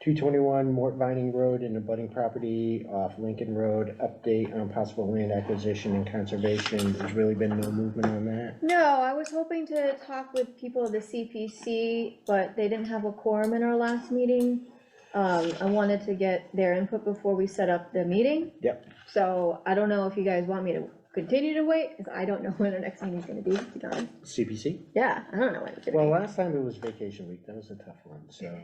221 Mort Vining Road and abutting property off Lincoln Road, update on possible land acquisition and conservation. There's really been no movement on that. No, I was hoping to talk with people of the CPC, but they didn't have a quorum in our last meeting. I wanted to get their input before we set up the meeting. Yep. So I don't know if you guys want me to continue to wait, because I don't know when our next meeting's gonna be, to be honest. CPC? Yeah, I don't know when it's gonna Well, be. last time it was vacation week, that was a tough one, so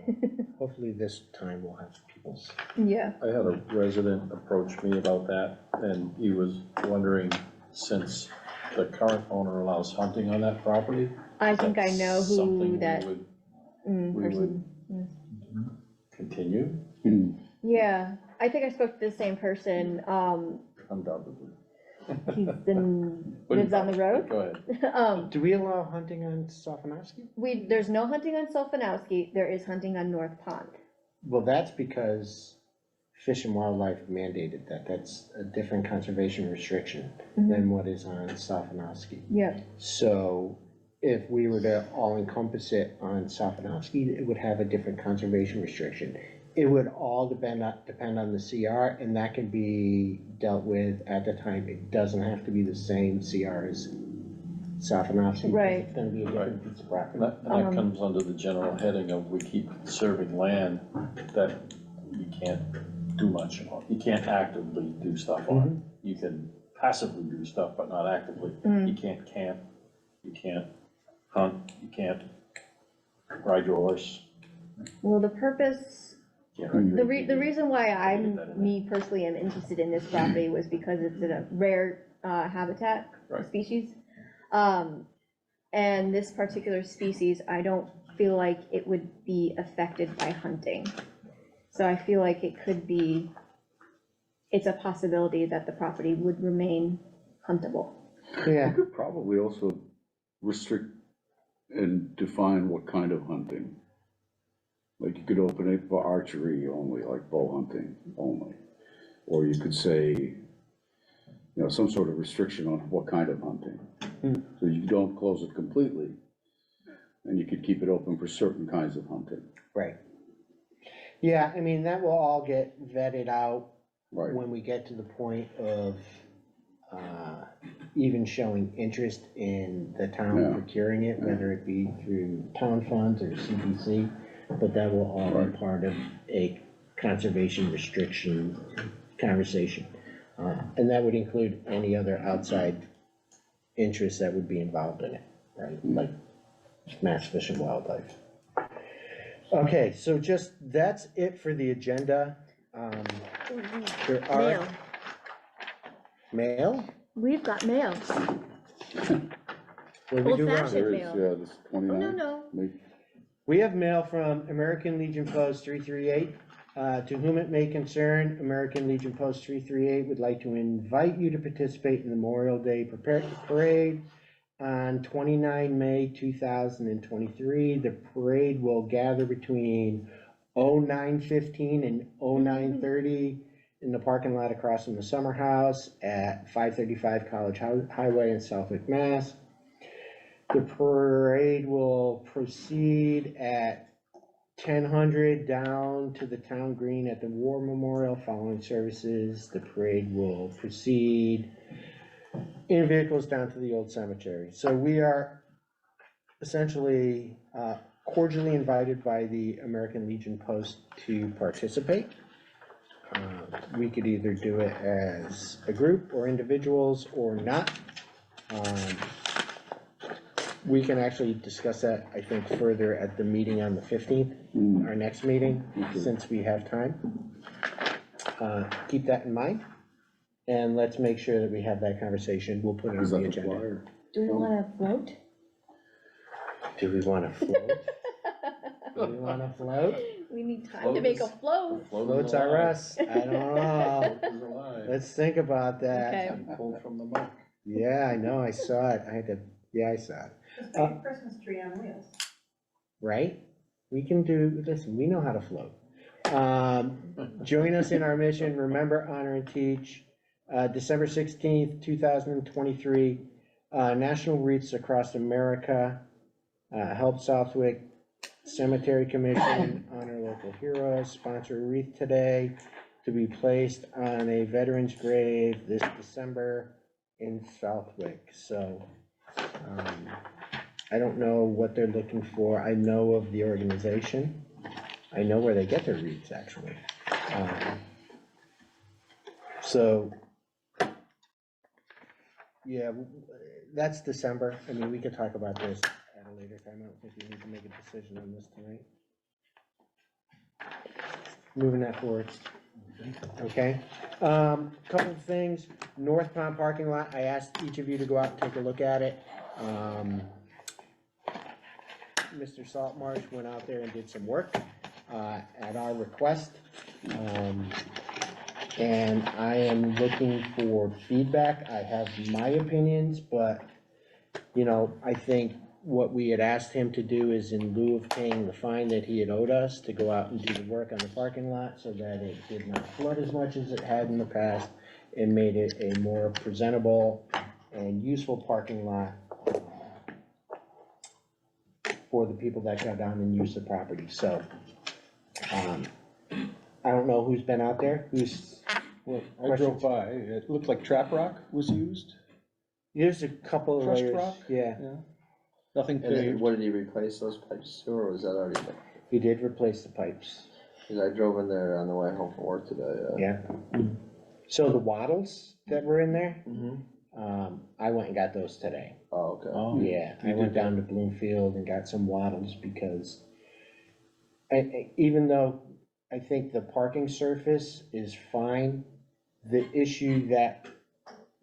hopefully this time we'll have people's. Yeah, I had a resident approach me about that, and he was wondering, since the current owner allows hunting on that property. I think I know who something that we would person. continue, Yeah, I think I spoke to the same person, undoubtedly. he's been, lives on the road. Go ahead. Do we allow hunting on Sofinowski? There's no hunting on Solfanowski, there is hunting on North Pond. Well, that's because Fish and Wildlife mandated that. That's a different conservation restriction than what is on Sofinowski. Yeah. So if we were to all encompass it on Sofinowski, it would have a different conservation restriction. It would all depend on the CR, and that can be dealt with at the time. It doesn't have to be the same CR as Sofinowski. Right. It's gonna be a different piece of property. And that comes under the general heading of we keep conserving land that you can't do much on. You can't actively do stuff on. You can passively do stuff, but not actively. You can't camp, you can't hunt, you can't ride your horse. Well, the purpose, Can't ride your the reason why me personally am interested in this property was because it's in a rare habitat Right. species. And this particular species, I don't feel like it would be affected by hunting. So I feel like it could be, it's a possibility that the property would remain huntable. Yeah. You could probably also restrict and define what kind of hunting. Like you could open it for archery only, like bow hunting only. Or you could say, you know, some sort of restriction on what kind of hunting. So you don't close it completely, and you could keep it open for certain kinds of hunting. Right. Yeah, I mean, that will all get vetted out Right. when we get to the point of even showing interest in the town Yeah. procuring it, whether it be through town funds or CPC, but that will all be Right. part of a conservation restriction conversation. And that would include any other outside interests that would be involved in it, right? Like Mass Fish and Wildlife. Okay, so just, that's it for the agenda. There are. Mail, Mail? we've got mail. What did we do wrong? Old-fashioned. There is, mail. yeah, this Oh, no, 29. no, We have mail from American Legion Post 338. To whom it may concern, American Legion Post 338 would like to invite you to participate in the Memorial Day Parade on 29 May 2023. The parade will gather between 09:15 and 09:30 in the parking lot across from the Summer House at 535 College Highway in Southwick, Mass. The parade will proceed at 10:00 down to the town green at the War Memorial. Following services, the parade will proceed in vehicles down to the old cemetery. So we are essentially cordially invited by the American Legion Post to participate. We could either do it as a group or individuals or not. We can actually discuss that, I think, further at the meeting on the 15th, our next meeting, since we have time. Keep that in mind, and let's make sure that we have that conversation. We'll put it on Is that the the agenda. flyer? do we wanna float? Do we want to float? Do we want to float? We need time to make a float. Floats are us. I don't know. Float is alive. Let's think about that. Okay. Pulled from the muck. Yeah, I know, I saw it. I had to, yeah, I saw it. Just like a Christmas tree on wheels. Right? We can do, listen, we know how to float. Join us in our mission, remember, honor, and teach. December 16th, 2023, National Wreaths Across America, Help Southwick Cemetery Commission, honor local heroes, sponsor a wreath today to be placed on a veteran's grave this December in Southwick. So, I don't know what they're looking for. I know of the organization. I know where they get their wreaths, actually. So, yeah, that's December. I mean, we could talk about this at a later time. I don't think we need to make a decision on this tonight. Moving that forward. Okay, couple of things. North Pond parking lot, I asked each of you to go out and take a look at it. Mr. Saltmarsh went out there and did some work, at our request. And I am looking for feedback. I have my opinions, but, you know, I think what we had asked him to do is, in lieu of paying the fine that he had owed us, to go out and do the work on the parking lot so that it did not flood as much as it had in the past, and made it a more presentable and useful parking lot for the people that go down and use the property. So, I don't know who's been out there, Well, I drove by, it looked like trap rock was used, there's a couple of crushed layers, rock, yeah. nothing And then, paved. what did he replace those pipes to, or was that already done? He did replace the pipes, Cause I drove in there on the way home from work today, yeah. So the wattles that were in there, Mm-hmm. I went and got those today. Oh, okay. Oh, Yeah, I you went did down to Bloomfield and got some wattles because even though I think the parking surface is fine, the issue that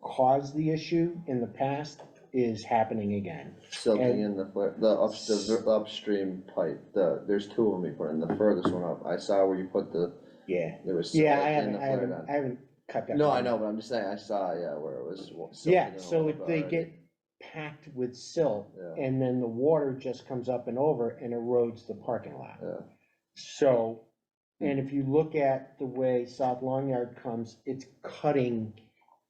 caused the issue in the past is happening again. Silting And- in the upstream pipe, there's two of them you put in, the furthest one up, I saw where you put Yeah, there was yeah, silt I in haven't, the I flare haven't, gun. I haven't cut that. No, I one. know, but I'm just saying, I saw, where it was silting Yeah, in a so little if bit they already. get packed with silt, Yeah. and then the water just comes up and over and erodes the parking lot. Yeah. So, and if you look at the way South Long Yard comes, it's cutting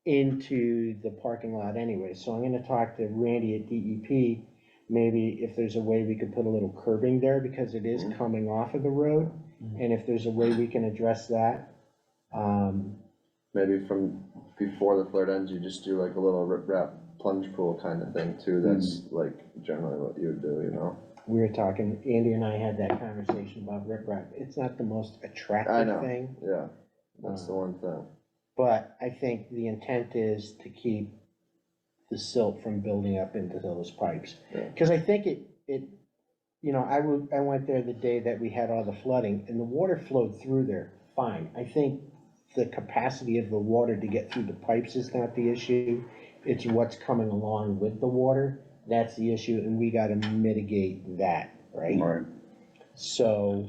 into the parking lot anyway. So I'm gonna talk to Randy at DEP, maybe if there's a way we could put a little curbing there, because it is coming off of the road. And if there's a way we can address that, maybe from before the flirt ends, you just do like a little rip-rap plunge pool kind of thing too, that's like generally what you would do, you know? We were talking, Andy and I had that conversation about riprap. It's not the most I attractive know, thing, yeah, that's the one thing. but I think the intent is to keep the silt from building up into those pipes. Yeah. Cause I think you know, I went there the day that we had all the flooding, and the water flowed through there fine. I think the capacity of the water to get through the pipes is not the issue, it's what's coming along with the water, that's the issue, and we gotta mitigate that, right? Right. So,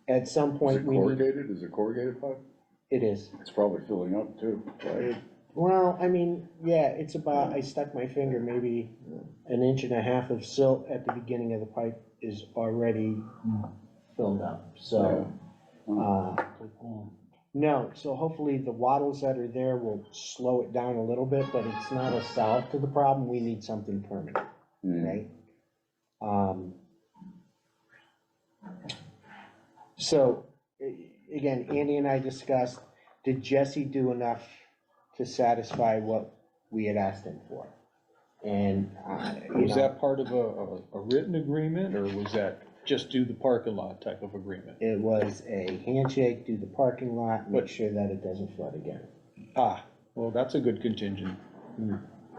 at some Is point, it we need, corrugated? Is it corrugated pipe? it is. It's probably filling up too, right? Well, I mean, yeah, it's about, I stuck my finger, maybe an inch and a half of silt at the beginning of the pipe is already filled up, so. No, so hopefully the wattles that are there will slow it down a little bit, but it's not a solve to the problem, we need something permanent, right? So, again, Andy and I discussed, did Jesse do enough to satisfy what we had asked him for? And, you Was know, that part of a written agreement, or was that just do the parking lot type of agreement? it was a handshake, do the parking lot, make sure that it doesn't flood again. Ah, well, that's a good contingent,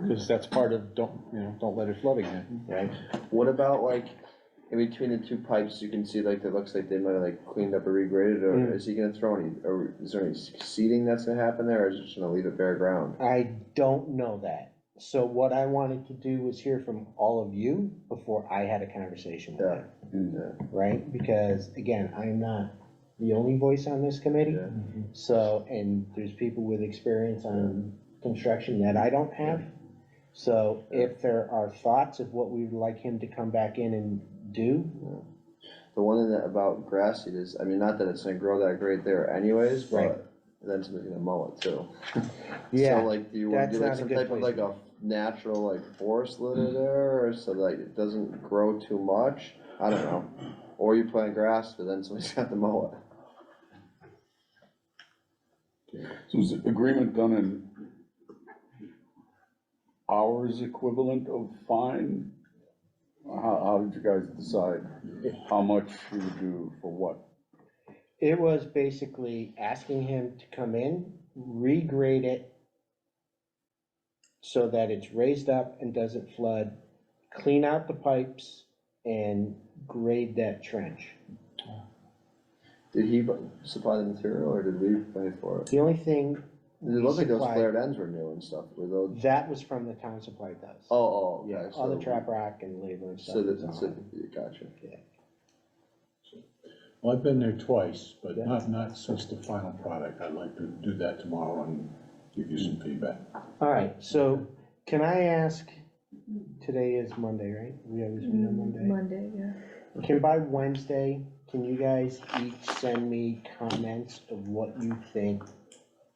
because that's part of, don't let it flood again. Right. What about like, in between the two pipes, you can see like, it looks like they might have like cleaned up or regraded, or is he gonna throw any, or is there any seeding that's gonna happen there, or is he just gonna leave it bare ground? I don't know that. So what I wanted to do was hear from all of you before I had a conversation with him, right? Because again, I'm not the only voice on this committee. So, and there's people with experience on construction that I don't have. So if there are thoughts of what we would like him to come back in and do. The one thing about grass seed is, I mean, not that it's gonna grow that great there anyways, but then somebody's gonna mow it too. Yeah, So like, do you wanna that's do like not a some good type of place like to a natural like forest litter there, or so like it doesn't grow too much? I don't know. Or you plant grass, but then somebody's got to mow it. So is the agreement done in hours equivalent of fine? How did you guys decide how much you would do for what? It was basically asking him to come in, regrade it so that it's raised up and doesn't flood, clean out the pipes and grade that trench. Did he supply the material, or did we pay for it? The only thing It we looked like those supplied, flared ends were new and stuff, were those? that was from the town supply does. Oh, Yeah, okay. all the so- trap rock and labor and stuff. So is that's, on it. gotcha. Well, I've been there twice, but not since the final product. I'd like to do that tomorrow and give you some feedback. All right, so can I ask, today is Monday, right? We always meet on Monday. Monday, yeah. Can by Wednesday, can you guys each send me comments of what you think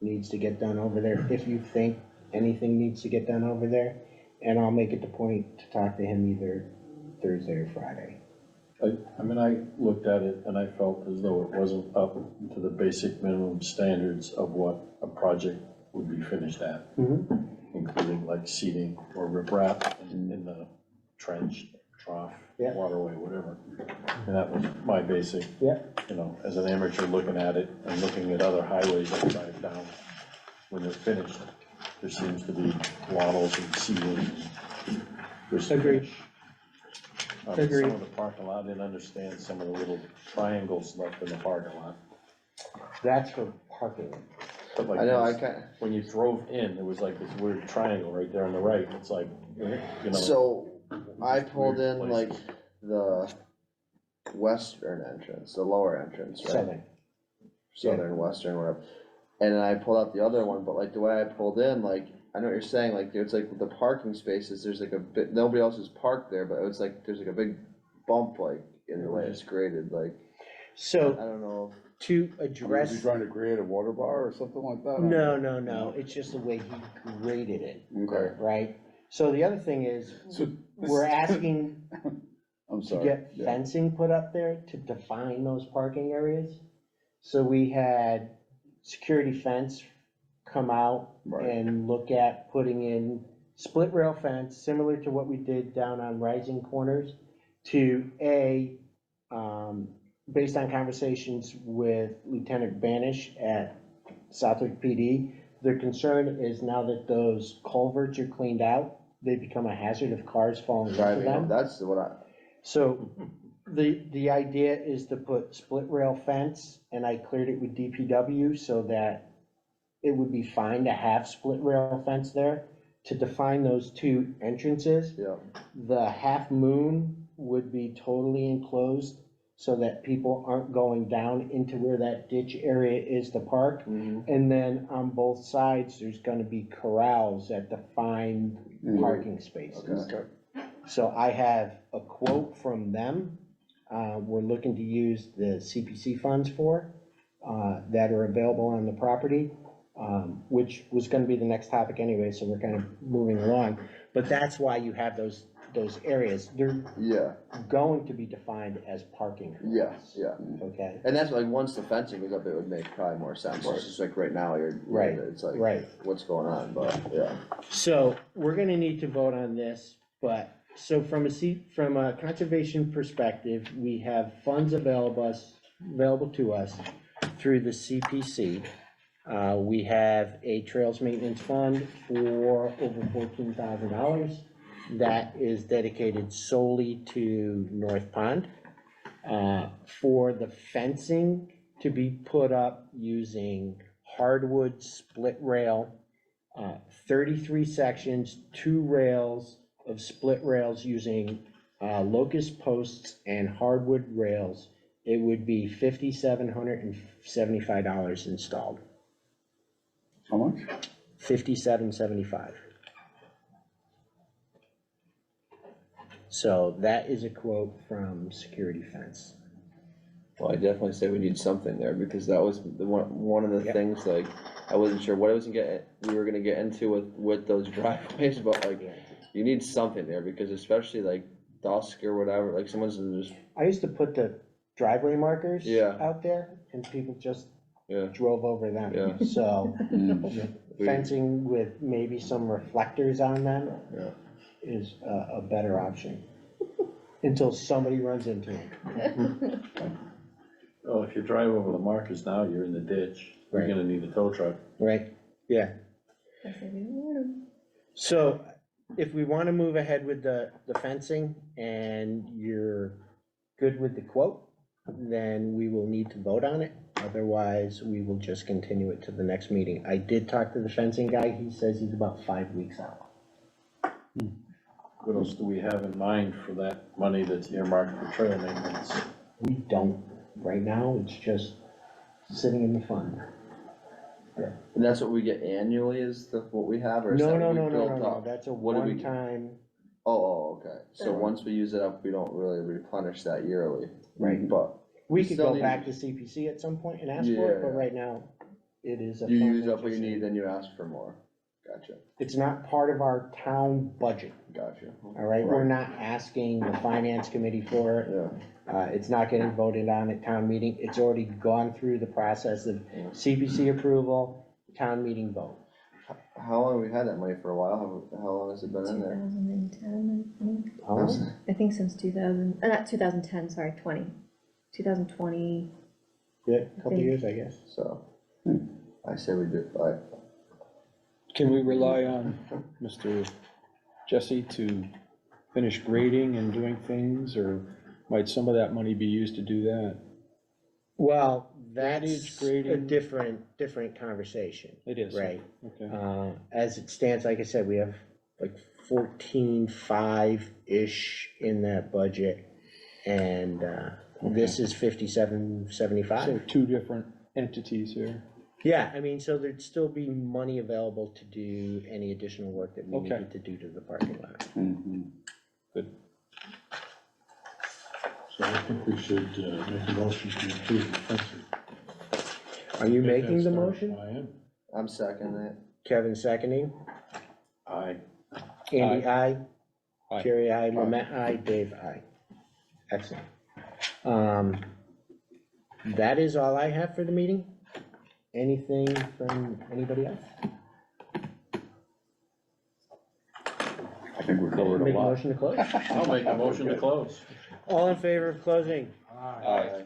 needs to get done over there? If you think anything needs to get done over there, and I'll make it the point to talk to him either Thursday or Friday. I mean, I looked at it and I felt as though it wasn't up to the basic minimum standards of what a project would be finished at, including like seeding or riprap in the trench, trough, waterway, whatever. And that was my basic, you know, as an amateur looking at it and looking at other highways that drive down, when they're finished, there seems to be wattles and seeding. Agreed. Some of the parking lot, I didn't understand some of the little triangles left in the parking lot. That's for parking. But like I know, this, when you drove in, there was like this weird triangle right there on the right, it's like, you know. So, I pulled weird in places. like the western entrance, the lower entrance, right? Southern, western, whatever. And then I pulled out the other one, but like the way I pulled in, like, I know what you're saying, like, it's like the parking spaces, there's like a bit, nobody else is parked there, but it's like, there's like a big bump, like, in the way it's graded, like. So, I don't know. To Is address. he trying to create a water bar or something like that? No, it's just the way he graded it. Okay. Right? So the other thing is, So we're asking I'm to sorry. get fencing put up there to define those parking areas. So we had security fence come out Right. and look at putting in split rail fence, similar to what we did down on Rising Corners, to based on conversations with Lieutenant Banish at Southwick PD, their concern is now that those culverts are cleaned out, they become a hazard of cars falling into Driving, them. that's what I, So the idea is to put split rail fence, and I cleared it with DPW so that it would be fine to have split rail fence there to define those two entrances. yeah, The half moon would be totally enclosed so that people aren't going down into where that ditch area is to park. And then on both sides, there's gonna be corrals that define parking spaces. Okay. So I have a quote from them, we're looking to use the CPC funds for, that are available on the property, which was gonna be the next topic anyway, so we're kind of moving along. But that's why you have those areas, they're yeah, going to be defined as parking. yes, yeah. Okay, And that's like, once the fencing goes up, it would make probably more sense, it's just like right now, Right, it's like, right. what's going on, but, yeah. So we're gonna need to vote on this, but, so from a conservation perspective, we have funds available to us through the CPC. We have a trails maintenance fund for over $14,000 that is dedicated solely to North Pond. For the fencing to be put up using hardwood split rail, 33 sections, 2 rails of split rails using locust posts and hardwood rails, it would be $5,775 installed. How much? $5,775. So that is a quote from Security Fence. Well, I definitely say we need something there, because that was the one of the Yep. things, like, I wasn't sure what we were gonna get into with those driveways, but like, you need something there, because especially like dusk or whatever, like someone's just, I used to put the driveway markers Yeah. out there and people just yeah, drove over them. Yeah. So Mm. fencing with maybe some reflectors on them Yeah. is a better option. Until somebody runs into them. Oh, if you drive over the markers now, you're in the ditch, you're Right. gonna need a tow truck. Right, yeah. So if we wanna move ahead with the fencing and you're good with the quote, then we will need to vote on it. Otherwise, we will just continue it to the next meeting. I did talk to the fencing guy, he says he's about 5 weeks out. What else do we have in mind for that money that's earmarked for trail maintenance? We don't, right now, it's just sitting in the fund. and that's what we get annually is what we have, or is No, that no, what we no, no, built no, no, up? that's a What do we- one-time, Okay, so once we use it up, we don't really replenish that yearly. Right. But we could Still go need- back to CPC at some point and ask for it, but Yeah. right now, it is a. you fund use that up what you just- need, then you ask for more, gotcha, It's not part of our town budget, gotcha, all right? We're not asking the finance committee for it. yeah. It's not getting voted on at town meeting. It's already gone through the process of CPC approval, town meeting vote. How long have we had that money for a while? How long has it been in there? 2010, I think. How long? I think since 2000, not 2010, sorry, 2020. Yeah, a couple think- years, I guess. So, I say we do, Can we rely on Mr. Jesse to finish grading and doing things, or might some of that money be used to do that? Well, Drainage, that's a grading. different conversation. It is. Right. Okay. As it stands, like I said, we have like 14.5-ish in that budget. And, this is 57.75. So 2 different entities here. Yeah, I mean, so there'd still be money available to do any additional work that we Okay. needed to do to the parking lot. Mhm. Good. So I think we should make a motion to approve the fencing. Are you Get that making the started. motion? I am. I'm seconding it. Kevin seconding? Aye. Andy, aye. Aye. Jerry, aye. Lamette, aye. Dave, aye. Excellent. That is all I have for the meeting. Anything from anybody else? I think we're covered a Make a lot. motion to close? I'll make a motion to close. All in favor of closing? Aye.